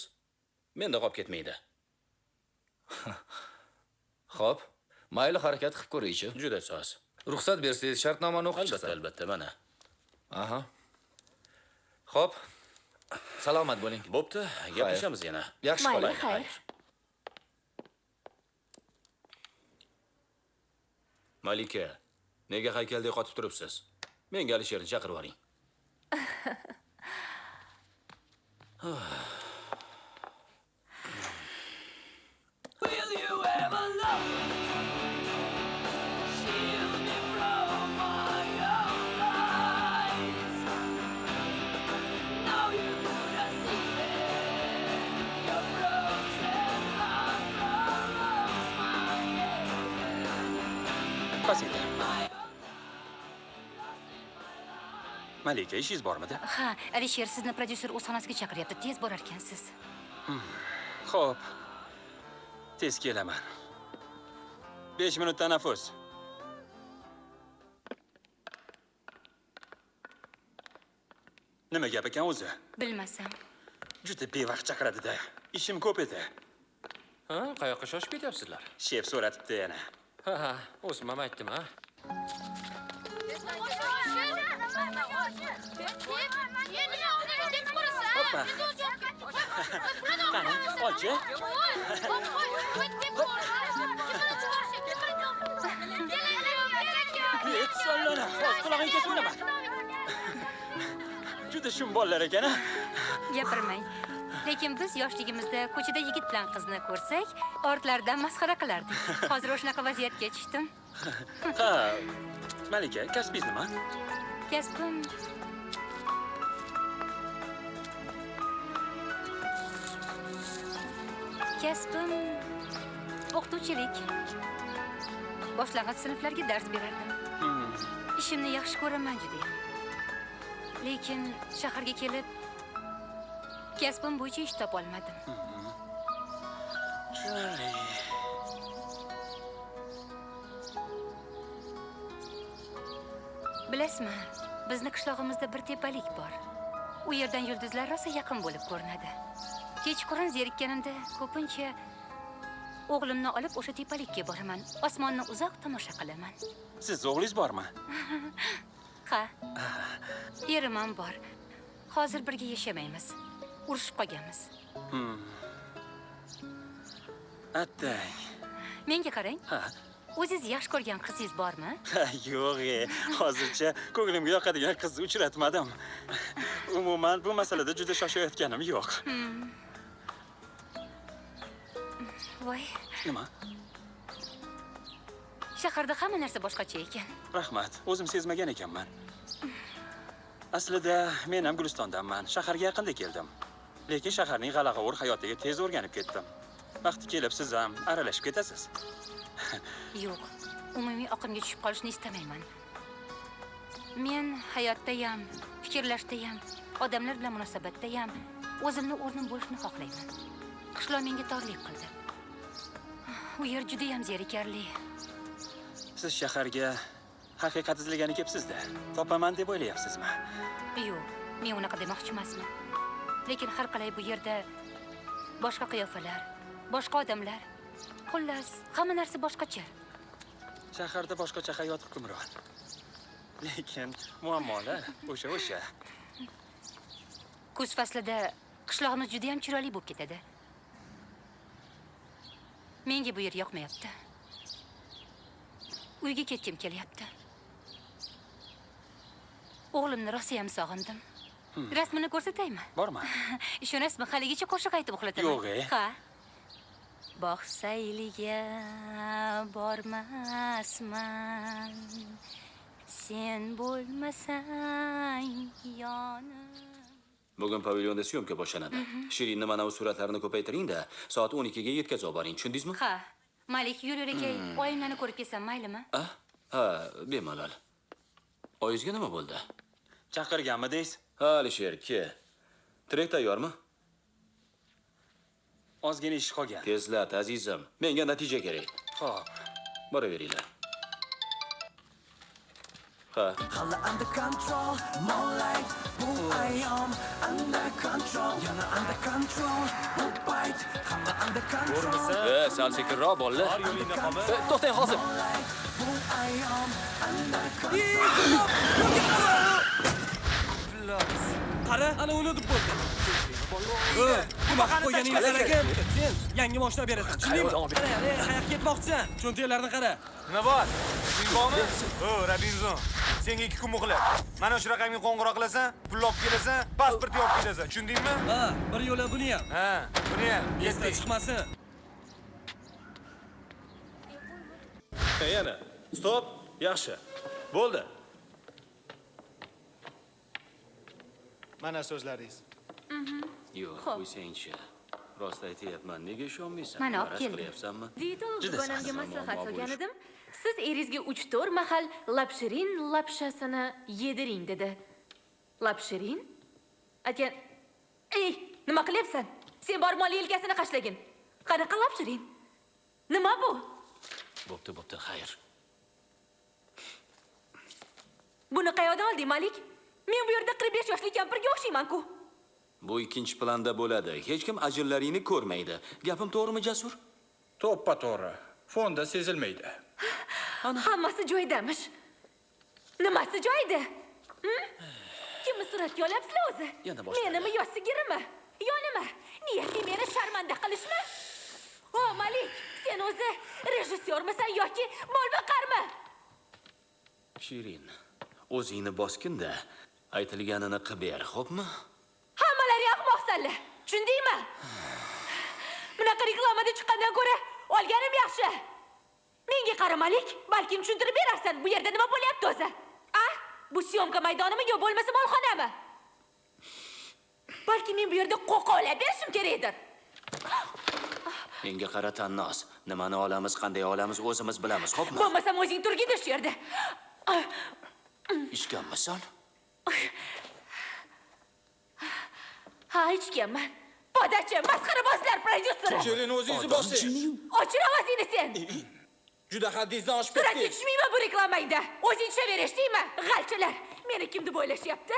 Menda qolib ketmaydi. Xo'p, mayli harakat qilib ko'raychi. Juda soz. Ruxsat bersangiz shartnomani o'qib chiqsam. Albatta, mana. Aha. Xo'p. Salomat bo'ling. Bo'pti, gaplashamiz yana. Yaxshi qoling. Xayr. Malika, nega haykaldek qotib turibsiz? Menga Alisherni chaqirib oling. Will you ever qanaqasi edi? Malika, ishingiz bormidi? Ha, Alisher sizni prodyuser o'z xonasiga chaqiryapti. Tez borar ekansiz. Xo'p. Tez kelaman. 5 minut tanaffus. Nima gap ekan o'zi? Bilmasam. Juda bevaqt chaqiradi-da. Ishim ko'p edi. Ha, qayoqqa shoshib ketyapsizlar? Shef so'ratibdi yana. Ha, o'zim ham aytdim, ha. Hoppa. Qani, olchi. Yetsollar, hozir qulog'ing kesmayman. Juda shum bolalar ekan, ha? Gapirmang. Lekin biz yoshligimizda ko'chada yigit bilan qizni ko'rsak, ortlaridan masxara qilardik. Hozir o'shanaqa vaziyatga tushdim. Ha, Malika, kasbingiz nima? Kasbim o'qituvchilik. Boshlang'ich sinflarga dars berardim. Ishimni yaxshi ko'raman juda. Lekin shaharga kelib kasbim bo'yicha ish topa olmadim. Bilasizmi, bizni qishlog'imizda bir tepalik bor. U yerdan yulduzlar rosa yaqin bo'lib ko'rinadi. Kechqurun zerikkanimda ko'pincha o'g'limni olib o'sha tepalikka boraman. Osmonni uzoq tomosha qilaman. Siz o'g'lingiz bormi? Ha. Erim ham bor. Hozir birga yashamaymiz. Urushib qolganmiz. Attang. Menga qarang. Ha. O'zingiz yaxshi ko'rgan qizingiz bormi? Yo'q, hozircha ko'nglimga yoqadigan qizni uchratmadim. Umuman bu masalada juda shoshayotganim yo'q. Voy. Nima? Shaharda hamma narsa boshqacha ekan. Rahmat, o'zim sezmagan ekanman. Aslida men ham Gulistondanman. Shaharga yaqinda keldim. Lekin shaharning g'alag'ovur hayotiga tez o'rganib ketdim. Vaqti kelib siz ham aralashib ketasiz. Yo'q, umumiy oqimga tushib qolishni istamayman. Men hayotda ham, fikrlashda ham, odamlar bilan munosabatda ham o'zimni o'rnim bo'lishni xohlayman. Qishloq menga torlik qildi. U yer juda ham zerikarli. Siz shaharga haqiqat izlagani kelibsiz-da. Topaman deb o'ylayapsizmi? Yo'q, men unaqa demoqchi emasman. Lekin har qalay bu yerda boshqa qiyofalar, boshqa odamlar, xullas, hamma narsa boshqacha. Shaharda boshqacha hayot hukmron. Lekin muammolar o'sha. Kuz faslida qishlog'imiz juda ham chiroyli bo'lib ketadi. Menga bu yer yoqmayapti. Uyga ketkim kelyapti. O'g'limni rosa ham sog'indim. Rasmini ko'rsataymi? Bormi? Ishonasizmi, haligacha qo'shiq aytib uxlataman. Yo'q. Ha. Bog' sayliga bormasman. Sen bo'lmasang yonim. Bugun pavilyonda syomka boshlanadi. Shirinni mana bu suratlarini ko'paytiring-da, soat 12 ga yetkazib boring, tushundingizmi? Ha. Malik, yur akay, oyimlarni ko'rib kelsam maylimi? Ha, bemalol. Oyingizga nima bo'ldi? Chaqirganmi deysiz? Ha, Alisher, ke. Trek tayyormi? Ozgina ish qolgan. Tezlat, azizim. Menga natija kerak. Xo'p. Boraveringlar. Ha. Hala under control, more like who I am. Under control, yana under control. Bu bite, hala under control. Sal sekinroq bolalar. To'xtang hozir. Who I am, under control. Qara, ana unutib bo'ldi. Nima qilib qo'yganing ekan? Sen yangi mashina berasan. Tushundingmi? Qara, qayoqqa ketmoqchisan? Cho'ntaklarni qara. Nima bor? Pul bormi? Robinzon. Senga 2 kun muhlat. Mana shu raqamga qo'ng'iroq qilasan, pul olib kelasan, pasport olib kelasan. Tushundingmi? Ha, bir yo'la buni ham. Ha, buni ham. Esda chiqmasin. Yana. Stop. Yaxshi. Bo'ldi. Mana so'zlaringiz. Yo'q, qo'ysang-chi. Rost aytayapman, nega ishonmaysan? Mana olib keldim. Qilyapsanmi? Dietolog dugonamga maslahat olgan edim. Siz eringizga 3-4 mahal lapshirin lapshasini yediring dedi. Lapshirin? Aytgan, "Ey, nima qilyapsan? Sen bor mol yelkasini qashlagin." Qanaqa lapshirin? Nima bu? Bo'pti, xayr. Buni qayoqdan olding, Malik? Men bu yerda 45 yoshli kampirga o'xshayman-ku. Bu ikkinchi planda bo'ladi. Hech kim ajinlaringni ko'rmaydi. Gapim to'g'rimi, Jasur? To'ppa-to'g'ri. Fonda sezilmaydi. Hammasi joyidamish. Nimasi joyida? Kimni suratga olyapsizlar o'zi? Yana boshladi. Menimi yosh sigirimi? Yo nima? Niyating meni sharmanda qilishmi? O, Malik, sen o'zi rejissyormisan yoki molbaqarmi? Shirin, o'zingni boskinda aytilganini qilib ber, xo'pmi? Hammalari ahmoqsanlar. Tushundingmi? Bunaqa reklamada chiqqandan ko'ra olganim yaxshi. Menga qara, Malik, balkim tushuntirib berarsan, bu yerda nima bo'lyapti o'zi? Bu syomka maydonimi yo bo'lmasa molxonami? Balki men bu yerda qo'qolab berishim kerakdir. Menga qara, Tannos. Nimani olamiz, qanday olamiz o'zimiz bilamiz, xo'pmi? Bo'lmasam o'zing turgin shu yerda. Ichganmisan? Ha, ichganman. Podachi, masxarabozlar prodyuseri. Shirin, o'zingizni bosing. Ochir ovozingni sen. Juda haddingizdan oshib Suratga ketdingiz. tushmayman bu reklamangda. O'zing tushaverishdingmi? G'alchilar. Meni kim deb o'ylashyapti?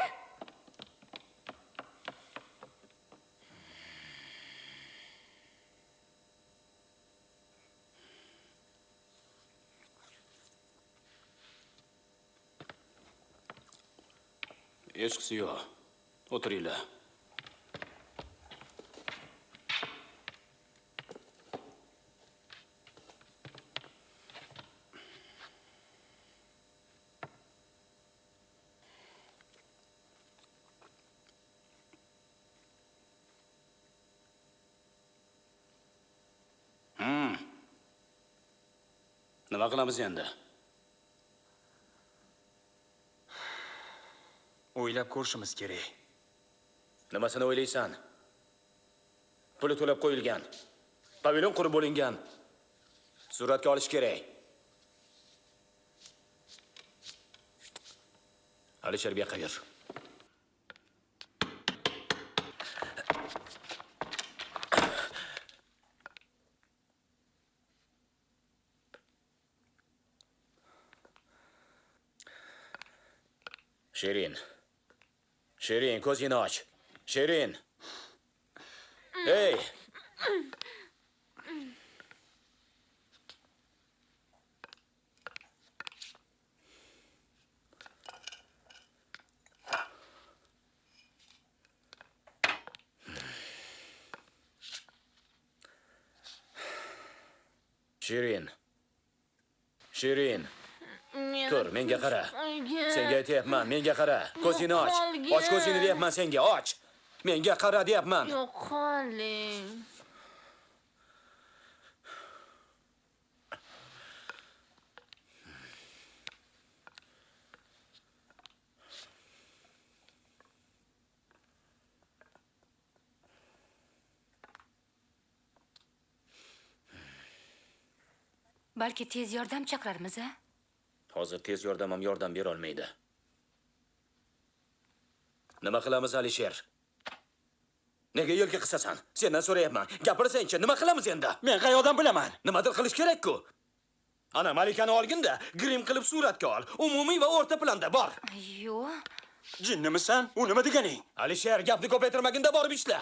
Hechqisi yo'q. O'tiringlar. Nima qilamiz endi? O'ylab ko'rishimiz kerak. Nimasini o'ylaysan? Puli to'lab qo'yilgan. Pavilon qurib bo'lingan. Suratga olish kerak. Alisher bu yoqqa yur. Shirin, ko'zingni och. Shirin. Hey! Shirin. Tur, menga qara. Senga aytayapman, menga qara. Ko'zingni och. Och ko'zingni deyapman senga, och. Menga qara deyapman. Yo'q, qoling. Balki tez yordam chaqirarmiz, a? Hozir tez yordam ham yordam bera olmaydi. Nima qilamiz, Alisher? Nega yo'lga qisasan? Sendan so'rayapman. Gapirsan-chi, nima qilamiz endi? Men qayoqdan bilaman? Nimadir qilish kerak-ku. Ana Malikani olginda, grim qilib suratga ol. Umumiy va o'rta planda bor. Yo'q. Jinnimisan? U nima deganing? Alisher, gapni ko'paytirmaginda borib ishla.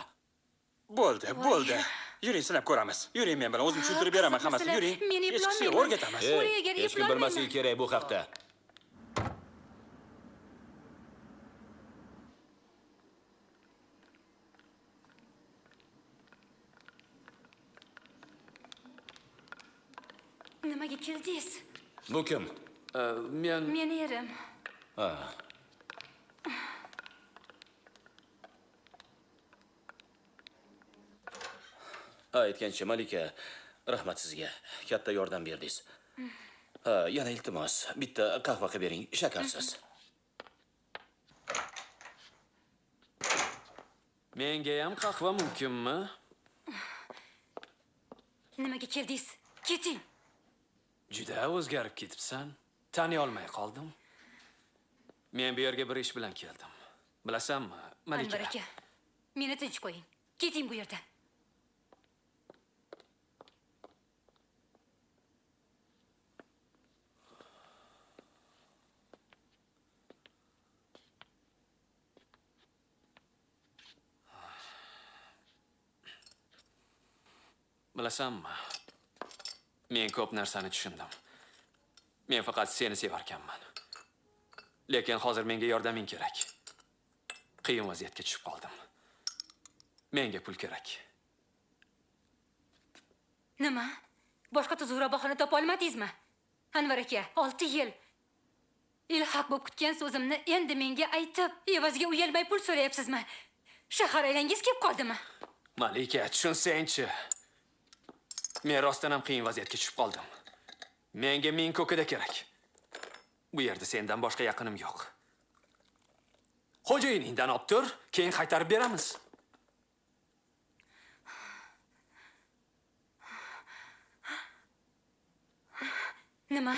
Bo'ldi. Yuring, sinab ko'ramiz. Yuring, men bilan o'zim tushuntirib beraman hammasini. Yuring. Men eplolmayman. O'rgatamiz. Hech kim bilmasligi kerak bu haqda. Nimaga keldingiz? Bu kim? Meni erim. Ha. Aytgancha Malika, rahmat sizga. Katta yordam berdingiz. Yana iltimos, bitta qahva qilib bering, shakarsiz. Menga ham qahva mumkinmi? Nimaga keldingiz? Keting. Juda o'zgarib ketibsan. Taniy olmay qoldim. Men bu yerga bir ish bilan keldim. Bilasanmi, Malika? Anvar aka, meni tinch qo'ying. Keting bu yerdan. Bilasanmi? Men ko'p narsani tushundim. Men faqat seni sevarkanman. Lekin hozir menga yordaming kerak. Qiyin vaziyatga tushib qoldim. Menga pul kerak. Nima? Boshqa tuzukroq bahona topa olmadingizmi? Anvar aka, 6 yil ilhaq bo'lib kutgan so'zimni endi menga aytib, evaziga uyalmay pul so'rayapsizmi? Shahar aylangiz kelib qoldimi? Malika, tushunsang-chi. Men rostdan ham qiyin vaziyatga tushib qoldim. Menga 1000 ko'kida kerak. Bu yerda sendan boshqa yaqinim yo'q. Xo'jayiningdan olib tur, keyin qaytarib beramiz. Nima?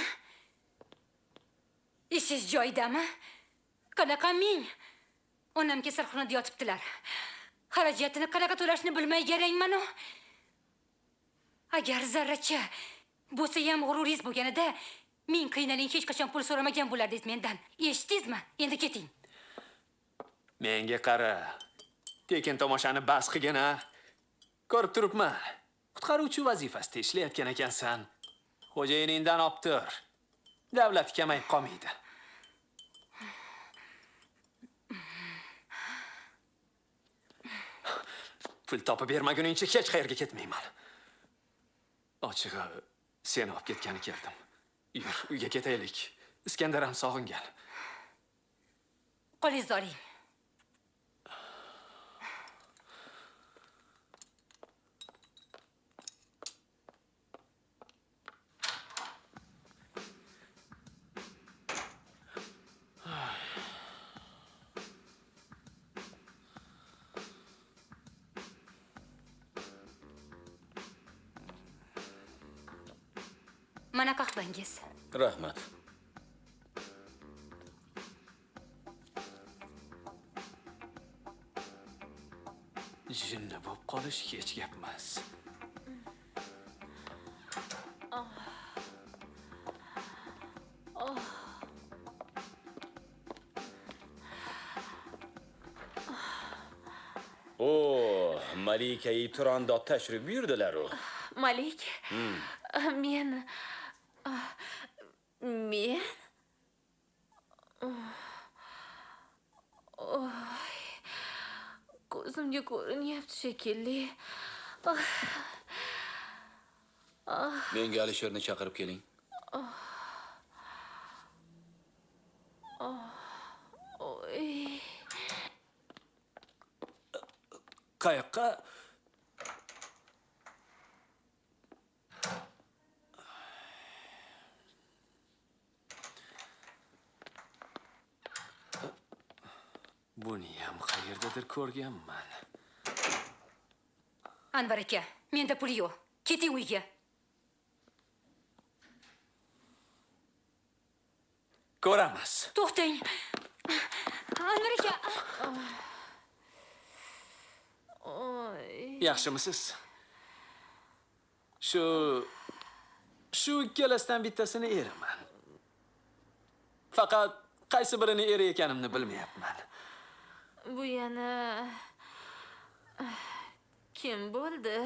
Ishingiz joyidami? Qanaqa 1000? Onam kasalxonada yotibdilar. Xarajatini qanaqa to'lashni bilmay garangman-u. Agar zarracha bo'lsa ham g'ururingiz bo'lganida, men qiynaling hech qachon pul so'ramagan bo'lardingiz mendan. Eshitdingizmi? Endi keting. Menga qara. Tekin tomoshani bas qilgin a. Ko'rib turibman. Qutqaruvchi vazifasida ishlayotgan ekansan. Xo'jayiningdan olib tur. Davlat kamayib qolmaydi. Pul topib bermaguningcha hech qayerga ketmayman. Ochig'i, seni olib ketgani keldim. Yur, uyga ketaylik. Iskandar ham sog'ingan. Qo'lingizni oling. Mana qahvangiz. Rahmat. Jinni bo'lib qolish hech gap emas. O, Malika Turandot tashrif buyurdilar u. Malik, men ko'zimga ko'rinyapti shekilli. Menga Alisherni chaqirib keling. Qayoqqa? Buni ham qayerdadir ko'rganman. Anvar aka, menda pul yo'q. Keting uyga. Ko'ramiz. To'xtang. Anvar aka. Yaxshimisiz? Shu ikkalasidan bittasini eraman. Faqat qaysi birini eri ekanimni bilmayapman. Bu yana kim bo'ldi?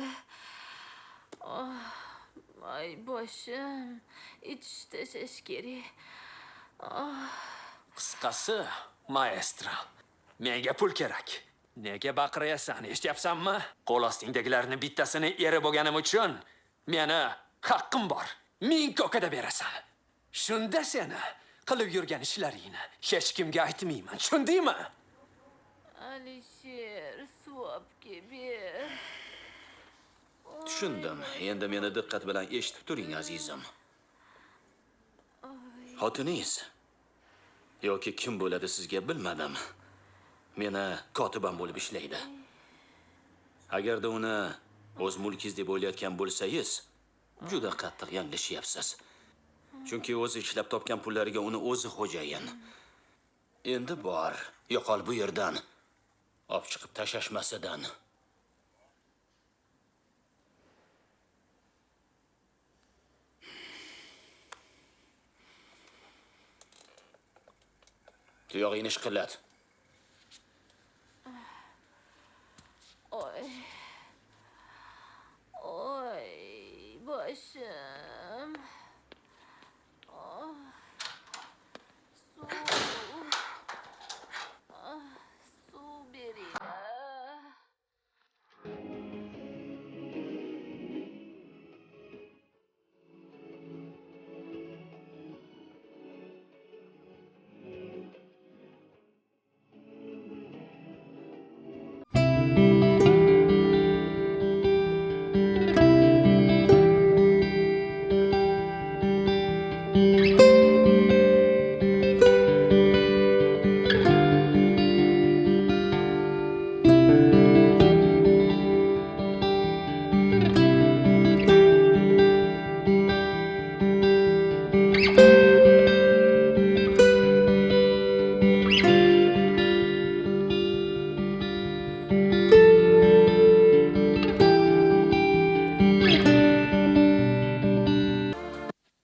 Ay boshim, itish tashash kerak. Qisqasi, maestro, menga pul kerak. Nega baqirasan? Eshityapsanmi? Qo'l ostingdagilarni bittasini eri bo'lganim uchun meni haqqim bor. 1000 ko'kada berasan. Shunda seni qilib yurgan ishlaringni hech kimga aytmayman. Tushundingmi? Alisher, suvobga ber. Tushundim. Endi meni diqqat bilan eshitib turing, azizim. Xotiningiz yoki kim bo'ladi sizga bilmadim. Meni kotiban bo'lib ishlaydi. Agarda uni o'z mulkingiz deb o'ylayotgan bo'lsangiz, juda qattiq yanglishyapsiz. Chunki o'zi ishlab topgan pullariga uni o'zi xo'jayin. Endi bor, yo'qol bu yerdan. Olib chiqib tashashmasidan. Tuyog'ingni ishqillat. Oy. Oy, boshim. Suv bering.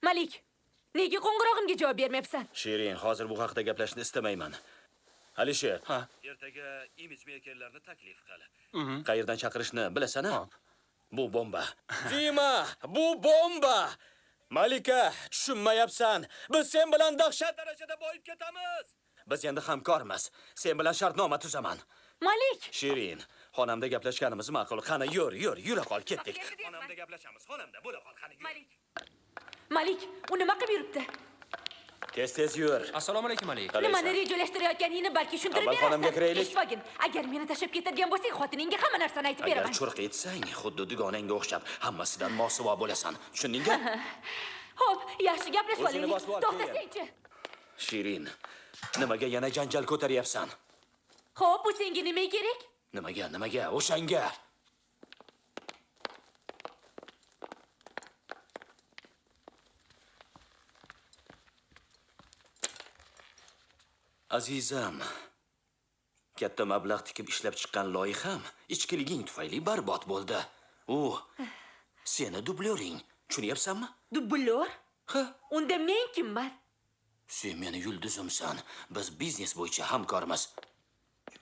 Malik, nega qo'ng'irog'imga javob bermayapsan? Shirin, hozir bu haqida gaplashishni istamayman. Alisher, ertaga image makerlarni taklif qil. Qayerdan chaqirishni bilasan-a? Bu bomba. Zima, bu bomba. Malika, tushunmayapsan. Biz sen bilan dahshat darajada boyib ketamiz. Biz endi hamkormiz. Sen bilan shartnoma tuzaman. Malik! Shirin, xonamda gaplashganimiz ma'qul. Qani yura qol, ketdik. Xonamda gaplashamiz. Xonamda bo'la qol, qani yur. Malik, u nima qilib yuribdi? Tez yur. Assalomu alaykum, Malik. Nimani rejalashtirayotganingni balki tushuntirib Avval xonamga berasan. kiraylik. Eshitmagin, agar meni tashlab ketadigan bo'lsang, xotiningga hamma narsani aytib Agar beraman. churq etsang, xuddi dugonangga o'xshab hammasidan mosuvo bo'lasan. Tushundingmi? Xo'p, yaxshi gaplashib O'zingni olaylik. bosib ol, To'xtasang-chi. Shirin, nimaga yana janjal ko'taryapsan? Xo'p, bu senga nima kerak? Nimaga? O'shanga. Azizam, katta mablag' tikib ishlab chiqqan loyiham ichkiliging tufayli barbod bo'ldi. U seni dublyoring, tushunyapsanmi? Dublyor? Ha? Unda men kimman? Sen meni yulduzimsan. Biz biznes bo'yicha hamkormiz.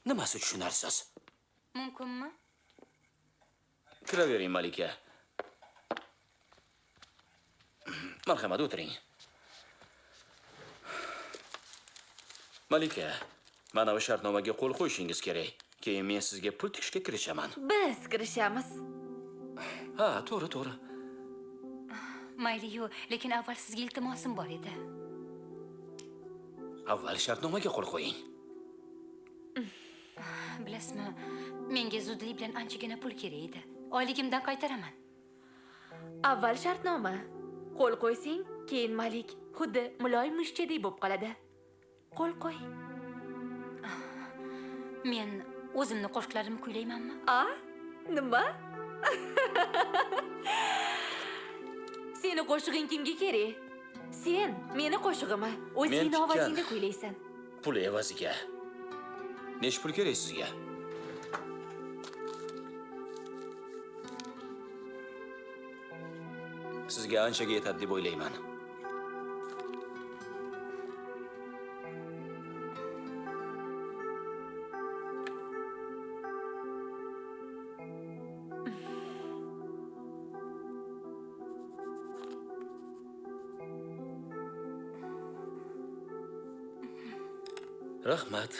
Nimasi tushunarsiz? Mumkinmi? Kiravering, Malika. Marhamat, o'tiring. Malika, mana bu shartnomaga qo'l qo'yishingiz kerak. Keyin men sizga pul tikishga kirishaman. Biz kirishamiz. Ha, to'g'ri. Mayli-yu, lekin avval sizga iltimosim bor edi. Avval shartnomaga qo'l qo'ying. Bilasizmi, menga zudlik bilan anchagina pul kerak edi. Oyligimdan qaytaraman. Avval shartnoma. Qo'l qo'ysang, keyin Malik xuddi muloyim mushchadek bo'lib qoladi. Qo'l qo'y. Men o'zimni qo'shiqlarimni kuylaymanmi? Nima? Seni qo'shig'ing kimga kerak? Sen meni qo'shig'imni o'zingning ovozingda kuylaysan. Pul evaziga. Nech pul kerak sizga? Sizga anchaga yetadi deb o'ylayman. Rahmat.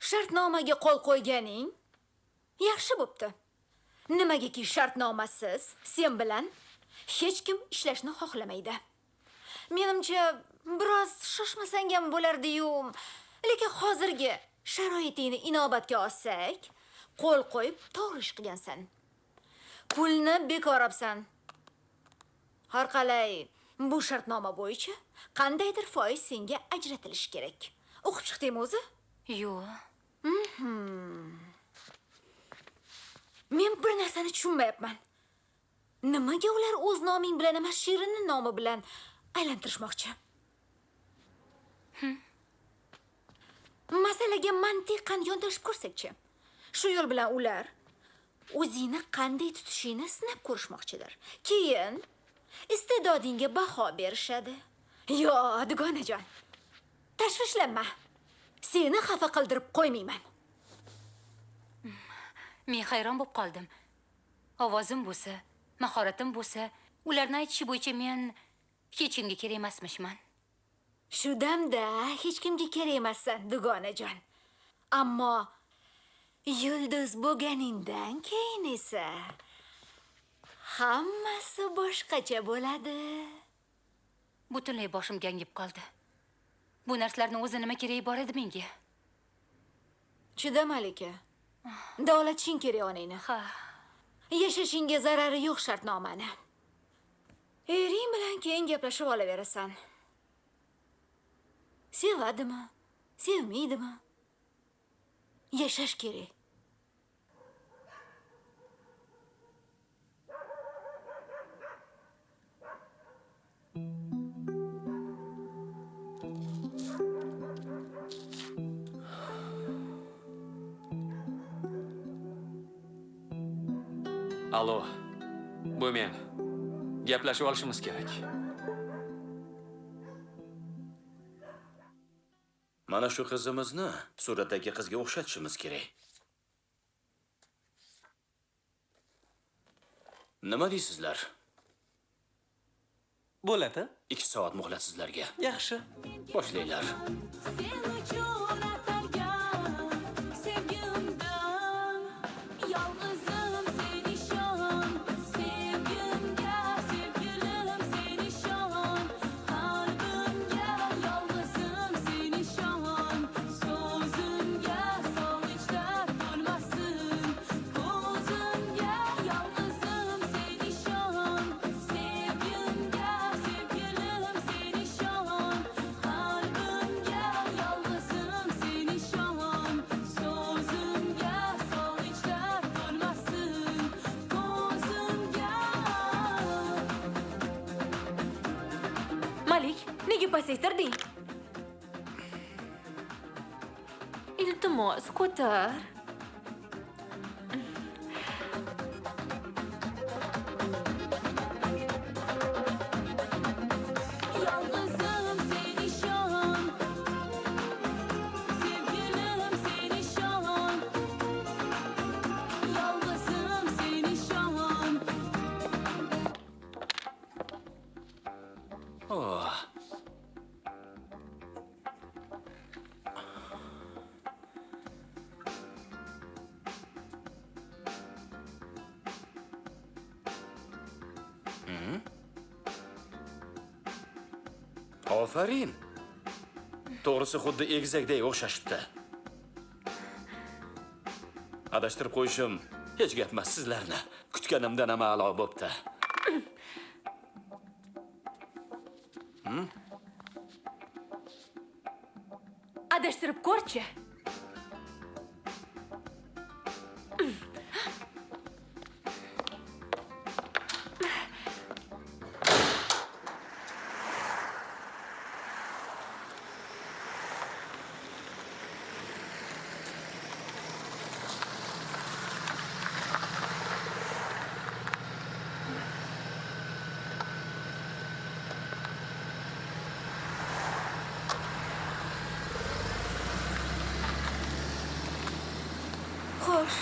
Shartnomaga qo'l qo'yganing yaxshi bo'pti. Nimagaki shartnomasiz sen bilan hech kim ishlashni xohlamaydi. Menimcha biroz shoshmasang ham bo'lardi-yu, lekin hozirgi sharoitingni inobatga olsak, qo'l qo'yib to'g'ri ish qilgansan. Pulni bekor olibsan. Har qalay, bu shartnoma bo'yicha qandaydir foiz senga ajratilishi kerak. O'qib chiqdingmi o'zi? Yo'q. Men bir narsani tushunmayapman. Nimaga ular o'z noming bilan emas, Shirinning nomi bilan aylantirishmoqchi? Masalaga mantiqan yondashib ko'rsakchi. Shu yo'l bilan ular o'zingni qanday tutishingni sinab ko'rishmoqchidir. Keyin iste'dodingga baho berishadi. Yo, dugonajon. Tashvishlanma. Seni xafa qildirib qo'ymayman. Men hayron bo'lib qoldim. Ovozim bo'lsa, mahoratim bo'lsa, ularni aytishi bo'yicha men hech kimga kerak emasmishman. Shu damda hech kimga kerak emassan, dugonajon. Ammo yulduz bo'lganingdan keyin esa hammasi boshqacha bo'ladi. Butunlay boshim gangib qoldi. Bu narsalarning o'zi nima keragi bor edi menga? Chida, Malika. Davlatishing kerak onangni. Ha. Yashashingga zarari yo'q shartnomani. Ering bilan keyin gaplashib olaverasan. Sevadimi? Sevmaydimi? Yashash kerak. Alo. Bu men. Gaplashib olishimiz kerak. Mana shu qizimizni suratdagi qizga o'xshatishimiz kerak. Nima deysizlar? Bo'ladi. 2 soat muhlat sizlarga. Yaxshi. Boshlanglar. Malik, nega pasaytirding? Iltimos, ko'tar. Aferin. To'g'risi xuddi egizakday o'xshashibdi. Adashtirib qo'yishim hech gap emas sizlarni. Kutganimdan ham a'lo bo'pti. Adashtirib ko'rchi. Xo'sh,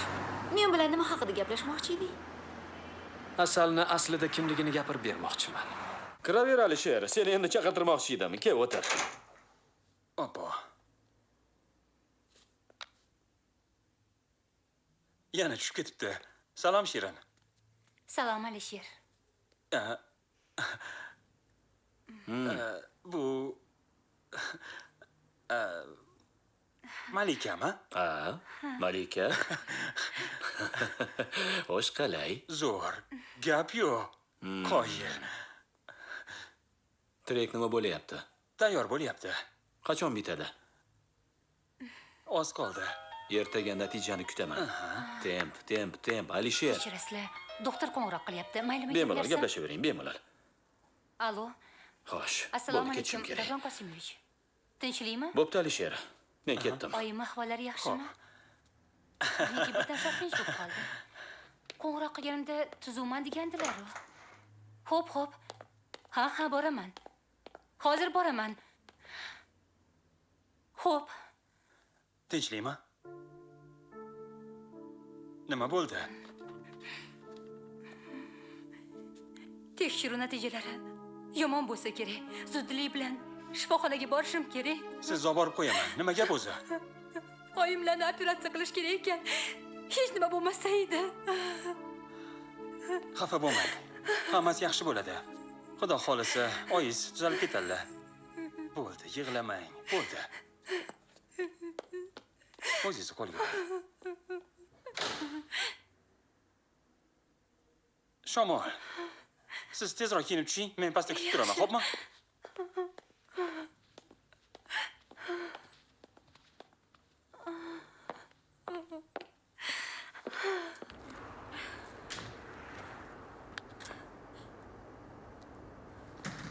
men bilan nima haqida gaplashmoqchi eding? Asalni aslida kimligini gapirib bermoqchiman. Kiraver Alisher, seni endi chaqirtirmoqchi edim. Kel o'tir. Oppo. Yana tushib ketibdi. Salom Shirin. Salom Alisher. Bu Malikami? Ha, Malika. Xo'sh, qalay? Zo'r. Gap yo'q. Qoyil. Trek nima bo'layapti? Tayyor bo'lyapti. Qachon bitadi? Oz qoldi. Ertaga natijani kutaman. Temp, Alisher. Kechirasizlar. Doktor qo'ng'iroq qilyapti. Maylimi? Bemalol gaplashavering, bemalol. Alo. Xo'sh. Assalomu bo'ldi, alaykum, ketishim kerak. Davron Qosimovich. Tinchlikmi? Bo'pti, Alisher. Men ketdim. Oyim ahvollari yaxshimi? Nega birdan shoshilinch bo'lib qoldi? Qo'ng'iroq qilganimda tuzuvman degandilar-ku. Xo'p. Ha, boraman. Hozir boraman. Xo'p. Tinchlikmi? Nima bo'ldi? Tekshiruv natijalari yomon bo'lsa kerak. Zudlik bilan shifoxonaga borishim kerak. Sizni olib borib qo'yaman. Nima gap o'zi? Oyimlarni operatsiya qilish kerak ekan. Hech nima bo'lmasa edi. Xafa bo'lmang. Hammasi yaxshi bo'ladi. Xudo xolisa, oyingiz tuzalib ketadilar. Bo'ldi, yig'lamang. Bo'ldi. O'zingizni qo'lga oling. Shamol. Siz tezroq kiyinib tushing, men pastda kutib turaman, xo'pmi?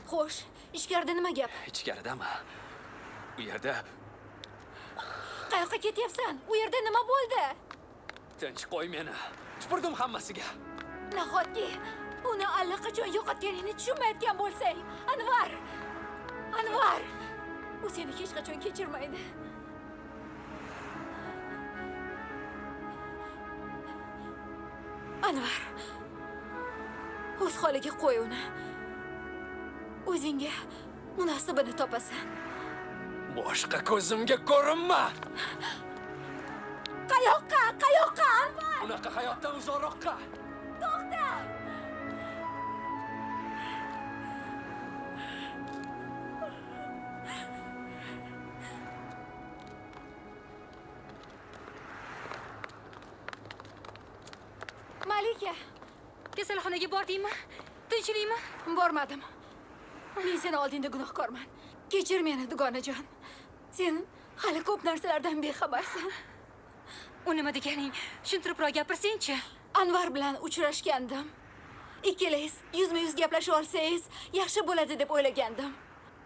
Xo'sh, ichkarida nima gap? Ichkaridami? U yerda Qayoqqa ketyapsan? U yerda nima bo'ldi? tinch qo'y meni. Tupurdim hammasiga. Nahotki uni allaqachon yo'qotganingni tushunmayotgan bo'lsang, Anvar! U seni hech qachon kechirmaydi. Anvar, o'z holiga qo'y uni. O'zingga munosibini topasan. Boshqa ko'zimga ko'rinma. Qayoqqa, Anvar? Unaqa hayotdan uzoqroqqa. To'xta! Malika, kasalxonaga bordingmi? Tinchlikmi? Bormadim. Men seni oldingda gunohkorman. Kechir meni, dugonajon. Sen hali ko'p narsalardan bexabarsan. U nima deganing? Tushuntiribroq gapirsang-chi. Anvar bilan uchrashgandim. Ikkalangiz yuzma-yuz gaplashib olsangiz yaxshi bo'ladi deb o'ylagandim.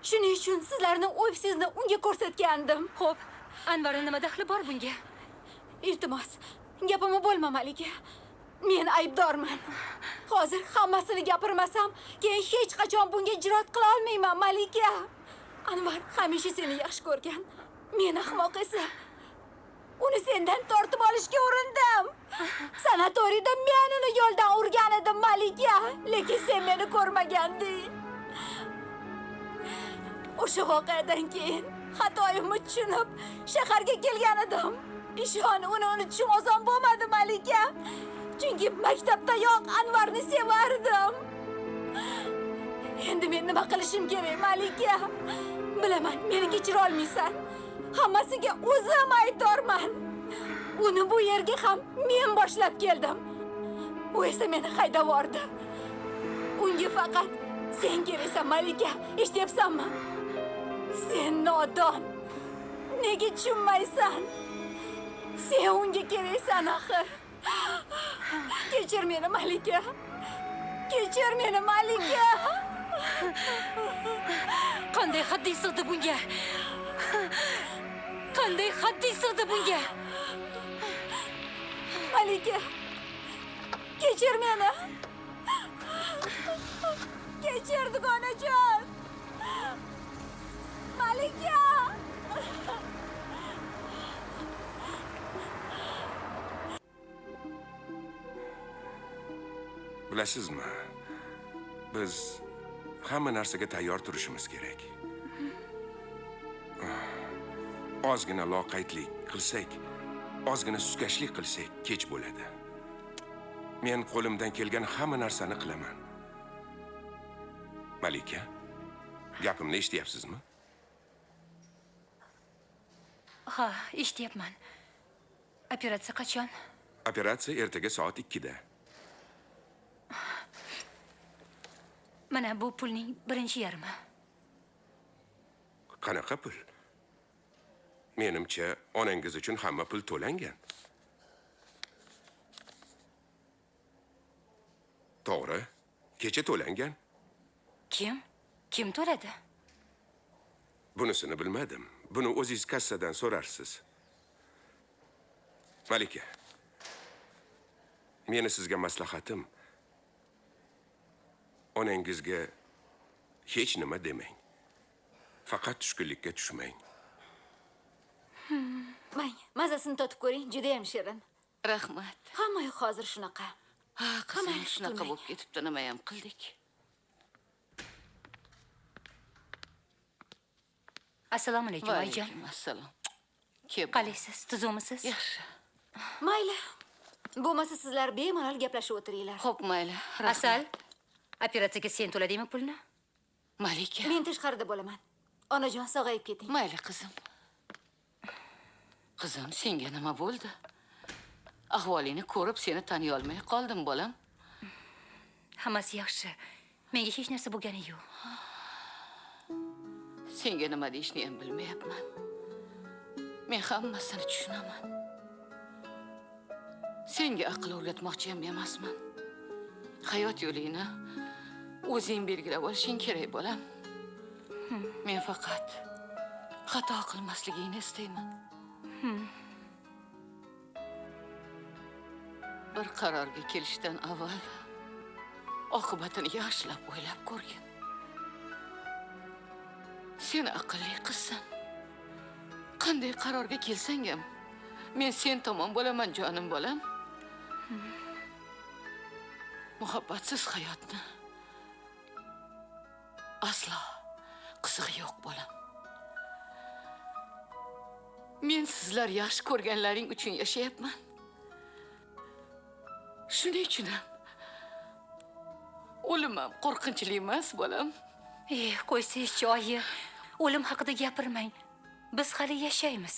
Shuning uchun sizlarni ofisingizni unga ko'rsatgandim. Xo'p, Anvarning nima daxli bor bunga? Iltimos, gapimni bo'lma, Malika. Men aybdorman. Hozir hammasini gapirmasam, keyin hech qachon bunga jur'at qila olmayman, Malika. Anvar hamisha seni yaxshi ko'rgan. Men ahmoq esa uni sendan tortib olishga urindim. Sanatoriyda men uni yo'ldan urgan edim, Malika, lekin sen meni ko'rmaganding. O'sha voqeadan keyin xatoyimni tushunib shaharga kelgan edim. Ishon, uni unutishim oson bo'lmadi, Malika. Chunki maktabdayoq Anvarni sevardim. Endi men nima qilishim kerak, Malika? Bilaman, meni kechira olmaysan. Hammasiga o'zim aybdorman. Uni bu yerga ham men boshlab keldim. U esa meni haydab yubordi. Unga faqat sen keraksan, Malika. Eshityapsanmi? Sen nodon. Nega tushunmaysan? Sen unga keraksan axir. Kechir meni, Malika. Kechir meni, Malika. Qanday hadding sig'di bunga? Qanday hadding sig'di bunga? Malika. Kechir meni. Kechir, dugonajon. Malika. Bilasizmi? Biz hamma narsaga tayyor turishimiz kerak. Ozgina loqaydlik qilsak, ozgina suskashlik qilsak, kech bo'ladi. Men qo'limdan kelgan hamma narsani qilaman. Malika, gapimni eshityapsizmi? Ha, eshityapman. Operatsiya qachon? Operatsiya ertaga soat 2 da. Mana bu pulning birinchi yarmi. Qanaqa pul? Menimcha, onangiz uchun hamma pul to'langan. To'g'ri, kecha to'langan. Kim to'ladi? Bunisini bilmadim. Buni o'zingiz kassadan so'rarsiz. Malika, meni sizga maslahatim, onangizga hech nima demang. Faqat tushkunlikka tushmang. Mang, mazasini totib ko'ring, juda ham shirin. Rahmat. Hamma yoq hozir shunaqa. Ha, qizim shunaqa bo'lib ketibdi, nima ham qildik? Assalomu alaykum, oyijon. Assalom. Qalaysiz? Tuzukmisiz? Yaxshi. Mayli. Bo'lmasa sizlar bemalol gaplashib o'tiringlar. Xo'p, mayli. Asal, operatsiyaga sen to'ladingmi pulni? Malika. Men tashqarida bo'laman. Onajon, sog'ayib keting. Mayli, qizim. Qizim, senga nima bo'ldi? Ahvolingni ko'rib seni taniy olmay qoldim, bolam. Hammasi yaxshi. Menga hech narsa bo'lgani yo'q. Senga nima deyishni ham bilmayapman. Men hammasini tushunaman. Senga aql o'rgatmoqchi ham emasman. Hayot yo'lingni o'zing belgilab olishing kerak, bolam. Men faqat xato qilmasligingni istayman. Bir qarorga kelishdan avval oqibatini yaxshilab o'ylab ko'rgin. Sen aqlli qizsan. Qanday qarorga kelsang ham, men sen tomon bo'laman, jonim bolam. Muhabbatsiz hayotni aslo qizig'i yo'q, bolam. Men sizlar yaxshi ko'rganlaring uchun yashayapman. Shuning uchun ham o'lim ham qo'rqinchli emas, bolam. Qo'ysangchi, oyi. O'lim haqida gapirmang. Biz hali yashaymiz.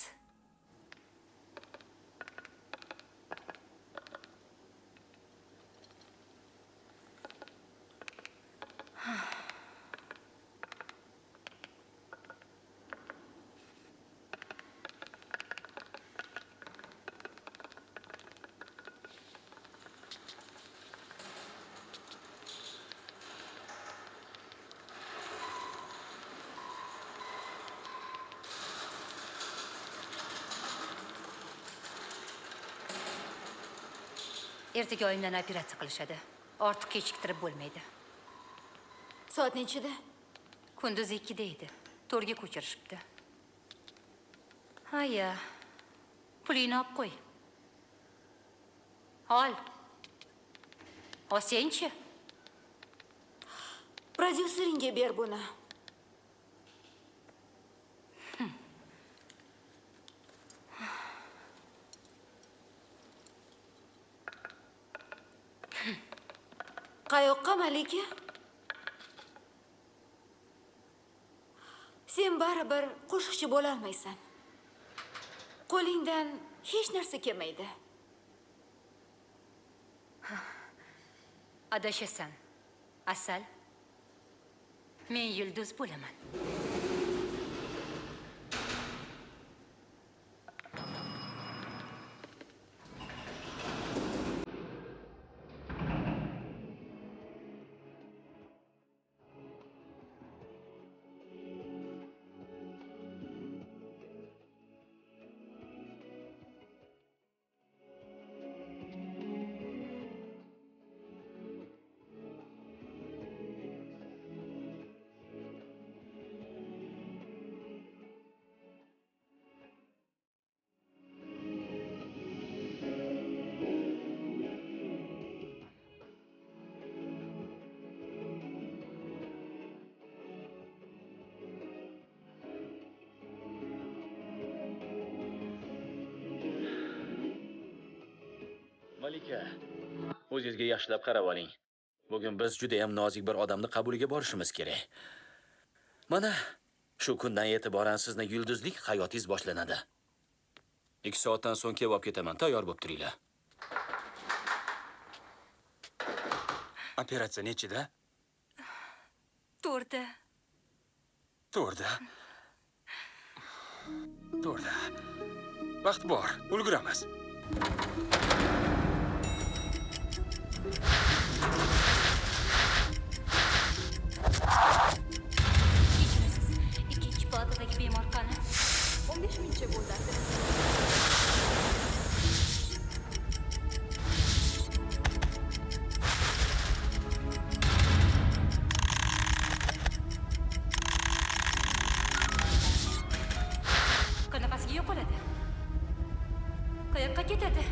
Ertaga oyimdan operatsiya qilishadi. Ortiq kechiktirib bo'lmaydi. Soat nechida? Kunduz 2 da edi. 4 ga ko'chirishibdi. Haya. Pulingni olib qo'y. Ol. Olsangchi. Prodyuseringga ber buni. Qayoqqa, Malika? Sen baribir qo'shiqchi bo'la olmaysan. Qo'lingdan hech narsa kelmaydi. Adashasan. Asal. Men yulduz bo'laman. Malika, o'zingizga yaxshilab qarab oling. Bugun biz juda ham nozik bir odamni qabuliga borishimiz kerak. Mana shu kundan e'tiboran sizning yulduzlik hayotingiz boshlanadi. 2 soatdan so'ng kelib olib ketaman. Tayyor bo'lib turinglar. Operatsiya nechida? 4 da. 4 da. To'g'ri. Vaqt bor, ulguramiz. Ikkinchi palatadagi bemor qani? 15 minutcha bo'ldi. Qanaqasiga yo'qoladi? Qayoqqa ketadi?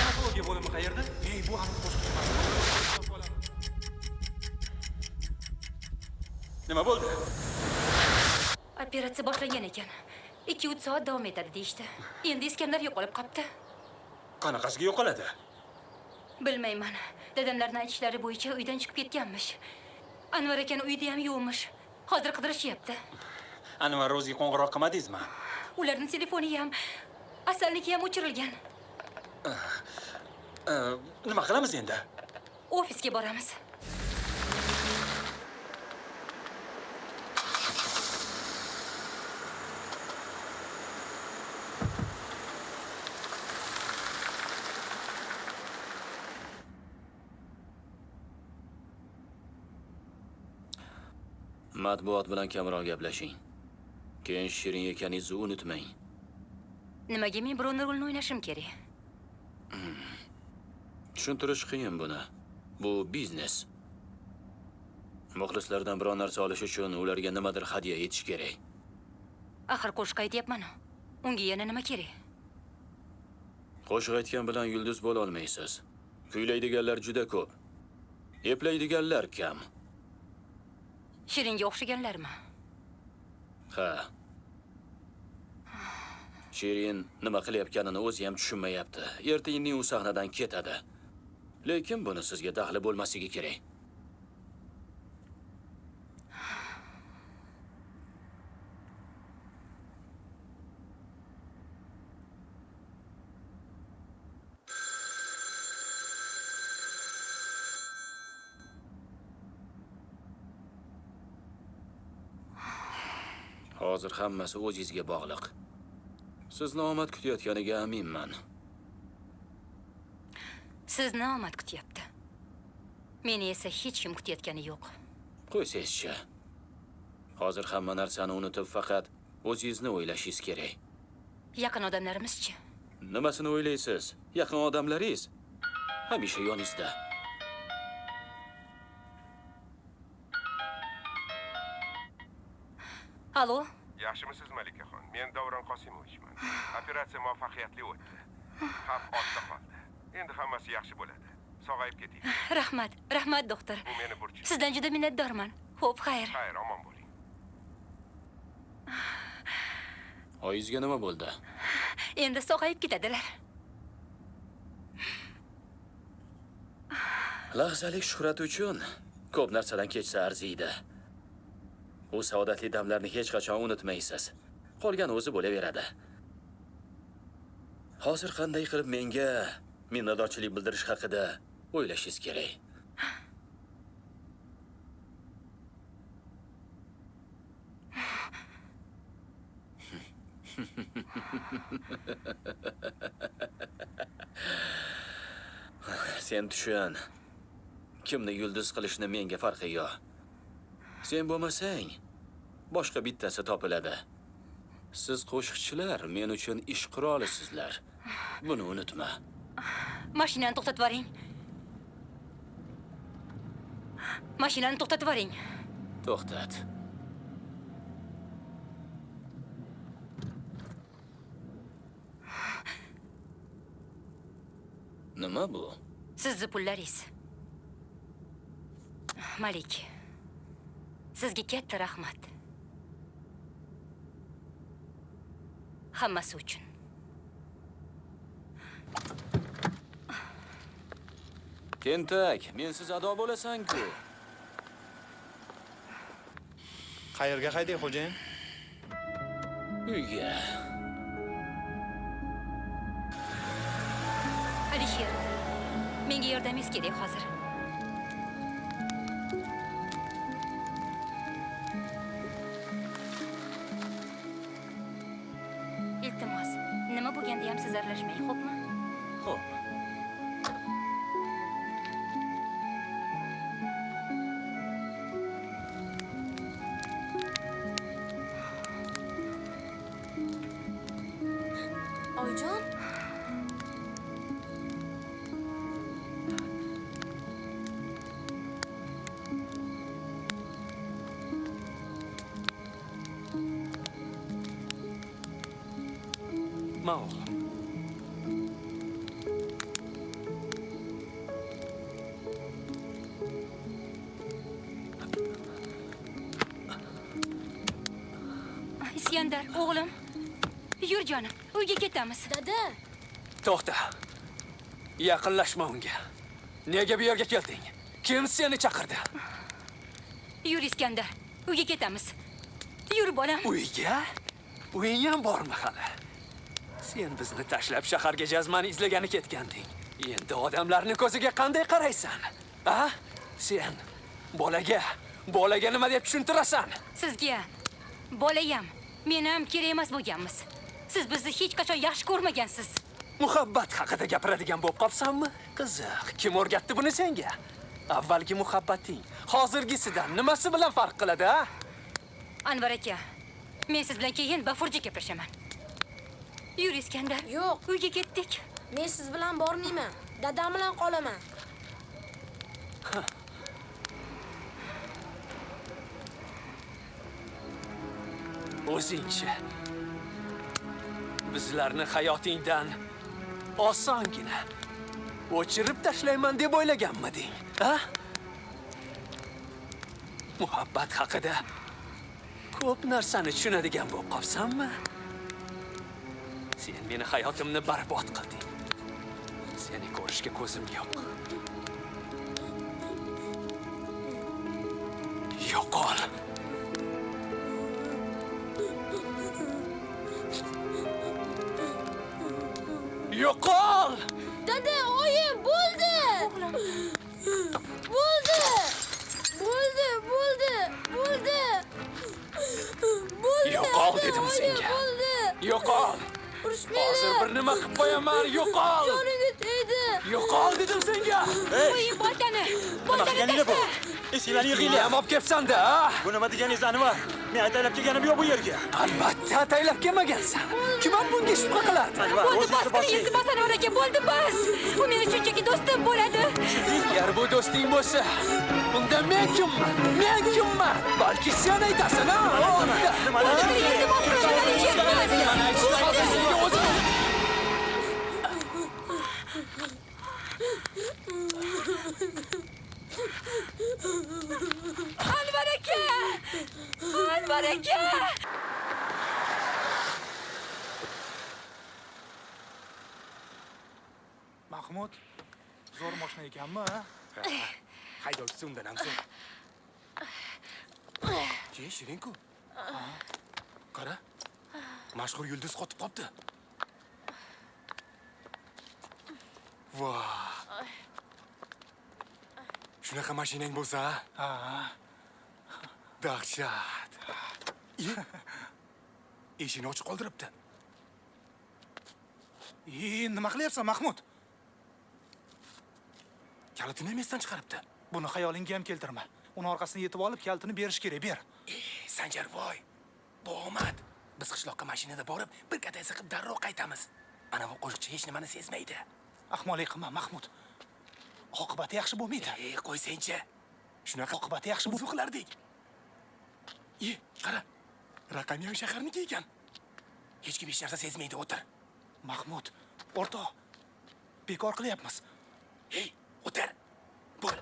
Onkologiya bo'limi qayerda? Ey, bu ham boshqa emas. Nima bo'ldi? Operatsiya boshlangan ekan. 2-3 soat davom etadi deyishdi. Endi Iskandar yo'qolib qopti. Qanaqasiga yo'qoladi? Bilmayman. Dadamlarning aytishlari bo'yicha uydan chiqib ketganmish. Anvar akani uyda ham yo'qmish. Hozir qidirishyapti. Anvar o'ziga qo'ng'iroq qilmadingizmi? Ularning telefoni ham, Asalniki ham o'chirilgan. Nima qilamiz endi? Ofisga boramiz. Matbuot bilan kamroq gaplashing. Keyin shirin ekaningizni unutmang. Nimaga men birovni rolini o'ynashim kerak? Tushuntirish qiyin buni. Bu biznes. Muxlislardan biror narsa olish uchun ularga nimadir hadya etish kerak. Axir qo'shiq aytyapman. Unga yana nima kerak? Qo'shiq aytgan bilan yulduz bo'la olmaysiz. Kuylaydiganlar juda ko'p. Eplaydiganlar kam. Shiringa o'xshaganlarmi? Ha. Shirin nima qilayotganini o'zi ham tushunmayapti. Erta-indin u sahnadan ketadi. Lekin buni sizga daxli bo'lmasligi kerak. Hozir hammasi o'zingizga bog'liq. Sizni omad kutayotganiga aminman. Sizni omad kutyapti. Meni esa hech kim kutayotgani yo'q. Qo'ysangizchi. Hozir hamma narsani unutib faqat o'zingizni o'ylashingiz kerak. Yaqin odamlarimizchi? Nimasini o'ylaysiz? Yaqin odamlaringiz hamisha yoningizda. Alo? Yaxshimisiz Malikaxon? Men Davron Qosimovichman. Operatsiya muvaffaqiyatli o'tdi. Xavf ortda qoldi. Endi hammasi yaxshi bo'ladi. Sog'ayib keting. Rahmat doktor. Bu meni burchim. Sizdan juda minnatdorman. Xo'p, xayr. Xayr, omon bo'ling. Oyingizga nima bo'ldi? Endi sog'ayib ketadilar. Lahzalik shuhrat uchun ko'p narsadan kechsa arziydi. U saodatli damlarni hech qachon unutmaysiz. Qolgan o'zi bo'laveradi. Hozir qanday qilib menga minnatdorchilik bildirish haqida o'ylashingiz kerak. Sen tushun. Kimni yulduz qilishni menga farqi yo'q. Sen bo'lmasang, boshqa bittasi topiladi. Siz qo'shiqchilar men uchun ish qura olasizlar. Buni unutma. Mashinani to'xtatib yuboring. Mashinani to'xtatib yuboring. To'xtat. Nima bu? Sizni pullaringiz. Malik. Sizga katta rahmat. Hammasi uchun. Tentak, mensiz ado bo'lasan-ku. Qayerga haydang, xo'jayin? Uyga. Menga yordamingiz kerak hozir. Iltimos, nima bo'lganda ham siz aralashmang, xo'pmi? Xo'p. Oyijon, Ma'qul. Iskandar, o'g'lim. Yur jonim, uyga ketamiz. Dada. To'xta. Yaqinlashma unga. Nega bu yerga kelding? Kim seni chaqirdi? Yur Iskandar, uyga ketamiz. Yur bolam. Uyga? Uying ham bormi hali? Sen bizni tashlab shaharga jazmani izlagani ketganding. Endi odamlarning ko'ziga qanday qaraysan? Ha? Sen bolaga nima deb tushuntirasan? Sizga bolayam, men ham kerak emas bo'lganmiz. Siz bizni hech qachon yaxshi ko'rmagansiz. Muhabbat haqida gapiradigan bo'lib qolsanmi? Qiziq, kim o'rgatdi buni senga? Avvalgi muhabbating hozirgisidan nimasi bilan farq qiladi, ha? Anvar aka, men siz bilan keyin bafurja gaplashaman. Yur Iskandar. Yo'q. Uyga ketdik. Men siz bilan bormayman. Dadam bilan qolaman. O'zingchi bizlarni hayotingdan osongina o'chirib tashlayman deb o'ylaganmiding, ha? Muhabbat haqida ko'p narsani tushunadigan bo'lib qolsanmi? Sen meni hayotimni barbod qilding. Seni ko'rishga ko'zim yo'q. Yo'qol. Yo'qol! Dada, oyim, bo'ldi! Bo'ldi! Bo'ldi! Yo'qol dedim senga. Yo'qol! Hozir bir nima qilib qo'yaman, yo'qol! Jonimga tegdi! Yo'qol dedim senga. Qo'ying boltani. Boltani bu? Esinglarni yig'inglar. Nima olib kelibsan-da, ha? Bu nima deganingiz, Anvar? Men ataylab kelganim yo'q bu yerga. Albatta ataylab kelmagansan. Kim ham bunga shubha qilardi? Bo'ldi, bas qiling, iltimos Anvar aka, bo'ldi, bas. Bu meni shunchaki do'stim bo'ladi. Agar bu do'sting bo'lsa, unda men kimman? Men kimman? Balki sen aytasan, ha? Anvar aka! Anvar aka! Mahmud, zo'r mashina ekanmi, ha? Haydovchisi undan ham so'ng. Ke, Shirin-ku. Qara. Mashhur yulduz qotib qopti. Voy. Shunaqa mashinang bo'lsa, ha? Dahshat. Eshikni ochiq qoldiribdi. Nima qilyapsan, Mahmud? Kalitini emesdan chiqaribdi. Buni xayolingga ham keltirma. Uni orqasini yetib olib, kalitini berish kerak, ber. Sanjarvoy. Bu omad. Biz qishloqqa mashinada borib, bir qatay siqib darrov qaytamiz. Ana bu qo'shiqchi hech nimani sezmaydi. Ahmoqlik qilma, Mahmud. Oqibati yaxshi bo'lmaydi. Qo'y senchi. Shunaqa oqibati yaxshi bo'lsa qilardik. Qara. Raqam ham shaharniki ekan. Hech kim hech narsa sezmaydi, o'tir. Mahmud, o'rtoq. Bekor qilyapmiz. Hey, o'tir. Bo'l.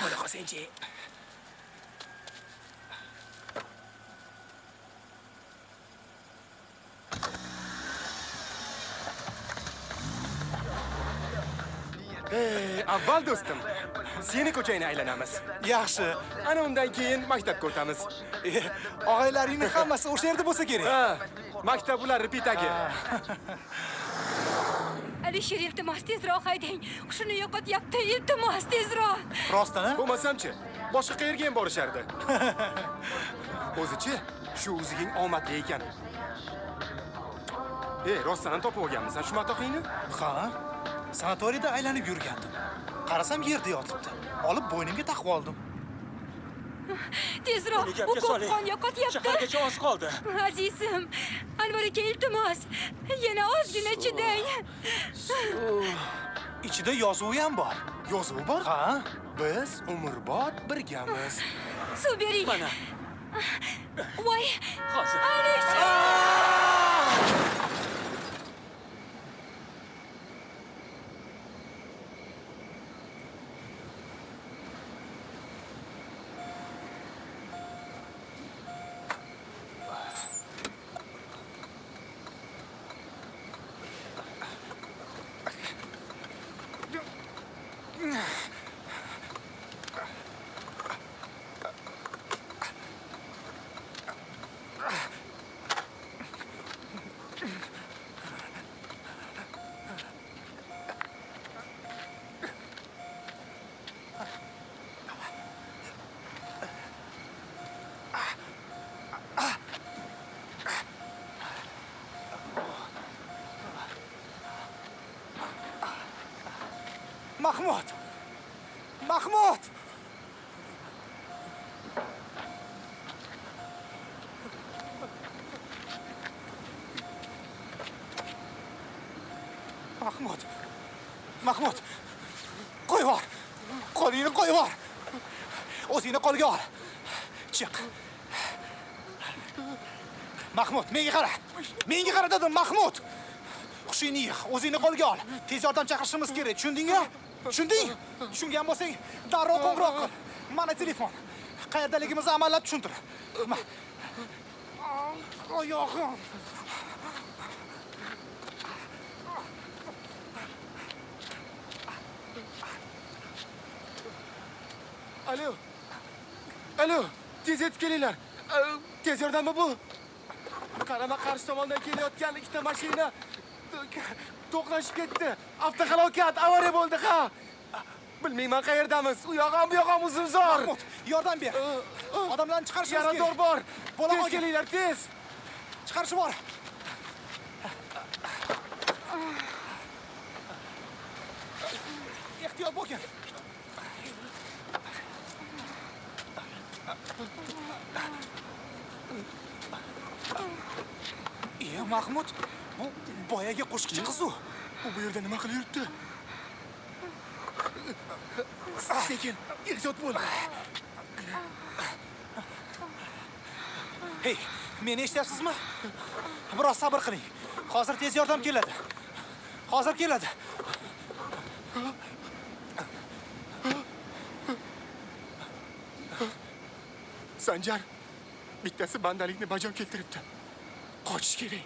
Bo'la qolsenchi. Avval do'stim, seni ko'changni aylanamiz. Yaxshi. Ana undan keyin maktabga o'tamiz. Og'aylaringning hammasi o'sha yerda bo'lsa kerak. Maktab ular repitaga. Alisher, iltimos tezroq haydang. Hushini yo'qotyapti. Iltimos tezroq. Rostdan, bo'lmasam-chi, boshqa qayerga ham borishardi. O'zichi, shu o'ziging omadli ekan. Rostdan ham topib olganmisan shu matoqingni? Ha, sanatoriyada aylanib yurgandim. Qarasam yerda yotibdi. Olib bo'ynimga taqib oldim. Tezroq, u ko'p qon yo'qotyapti. Shahargacha oz qoldi. Azizim, Anvar aka, iltimos, yana ozgina chidang. Ichida yozuvi ham bor. Yozuv bor? Ha? Biz umrbod birgamiz. Suv bering. Mana. Voy, hozir. Alisher! Mahmud! Mahmud! Mahmud! Mahmud! Qo'yib yubor! Qo'lingni qo'yib yubor! O'zingni qo'lga ol. Chiq. Mahmud, menga qara. Menga qara dedim, Mahmud. Hushingni yig', o'zingni qo'lga ol. Tez yordam chaqirishimiz kerak, tushundingmi? Tushunding? Tushungan bo'lsang, darrov qo'ng'iroq qil. Mana telefon. Qayerdaligimizni amallab tushuntir. Oyog'im. Alo. Alo, tez yetib kelinglar. Tez yordammi bu? Qarama qarshi tomondan kelayotgan ikkita mashina to'qnashib ketdi. Avtohalokat, avariya bo'ldi, ha. Bilmayman qayerdamiz. U yoq ham bu yoq ham uzunzor. Yordam ber. Odamlarni chiqarishimiz kerak. Yarador bor. Tez kelinglar, tez. Chiqarishib bor. Ehtiyot bo'lgin. Mahmud, bu boyaga qo'shiqchi qiz u. U bu yerda nima qilib yuribdi? Sekin, ehtiyot bo'l. Hey, meni eshityapsizmi? Biroz sabr qiling. Hozir tez yordam keladi. Hozir keladi. Sanjar, bittasi bandalikni bajo keltiribdi. Qochish kerak.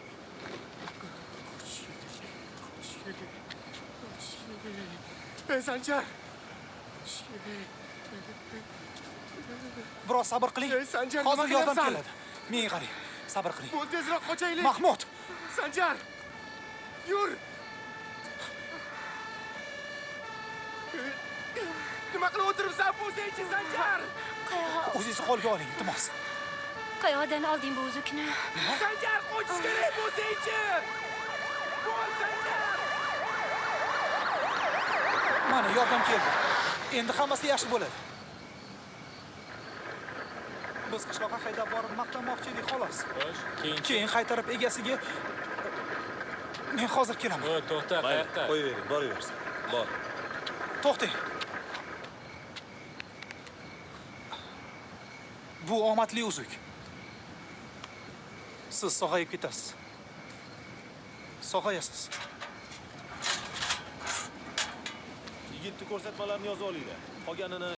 Ey Sanjar. Biroz sabr qiling. Ey Sanjar, hozir yordam keladi. Menga qarang. Sabr qiling. Bo'l, tezroq qochaylik. Mahmud. Sanjar. Yur. Nima qilib o'tiribsan? Bo'saychi, Sanjar. O'zingizni qo'lga oling, iltimos. Qayoqdan olding bu uzukni? Sanjar, qochish kerak, bo'saychi. Bo'l, Sanjar. Mana yordam keldi. Endi hammasi yaxshi bo'ladi. Biz qishloqqa haydab borib maqtanmoqchi edik, xolos. Xo'sh, keyin qaytarib egasiga men hozir kelaman. To'xta, qayoqqa? Qo'yavering, boraversin. Bor. To'xting. Bu omadli uzuk. Siz sog'ayib ketasiz. Sog'ayasiz. Yigitni ko'rsatmalarini yozib olinglar. Qolganini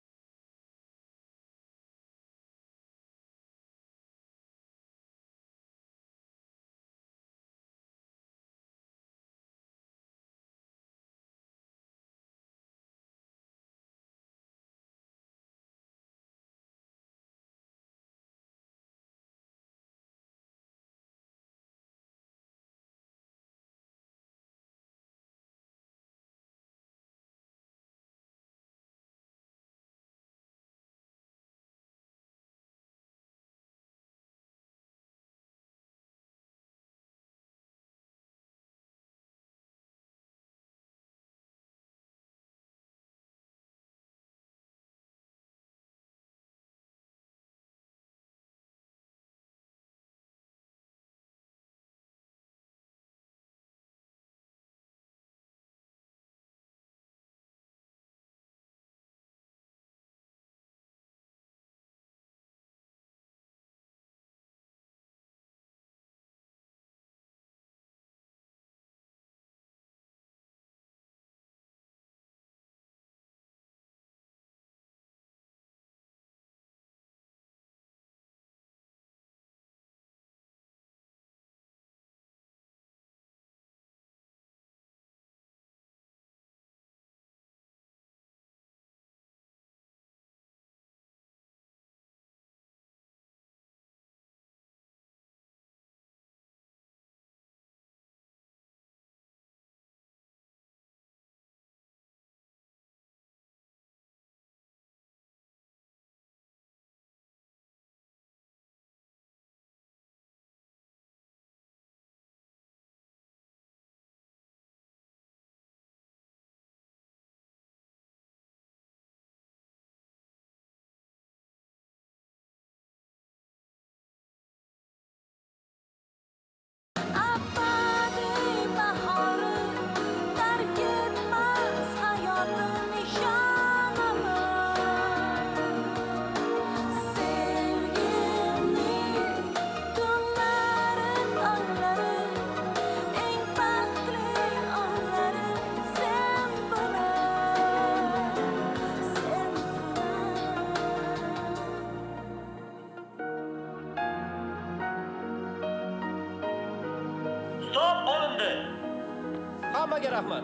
Hammaga rahmat.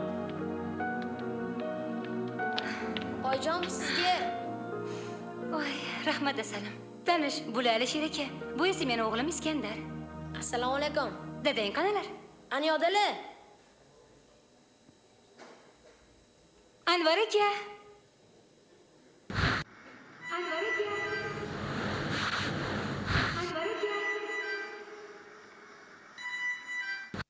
Oyijon, sizga Voy, rahmat asalim. Tanish, bular Alisher aka. Bu esa meni o'g'lim Iskandar. Assalomu alaykum. Dadang qanalar? Ani yo'dali? Anvar aka. Anvar aka.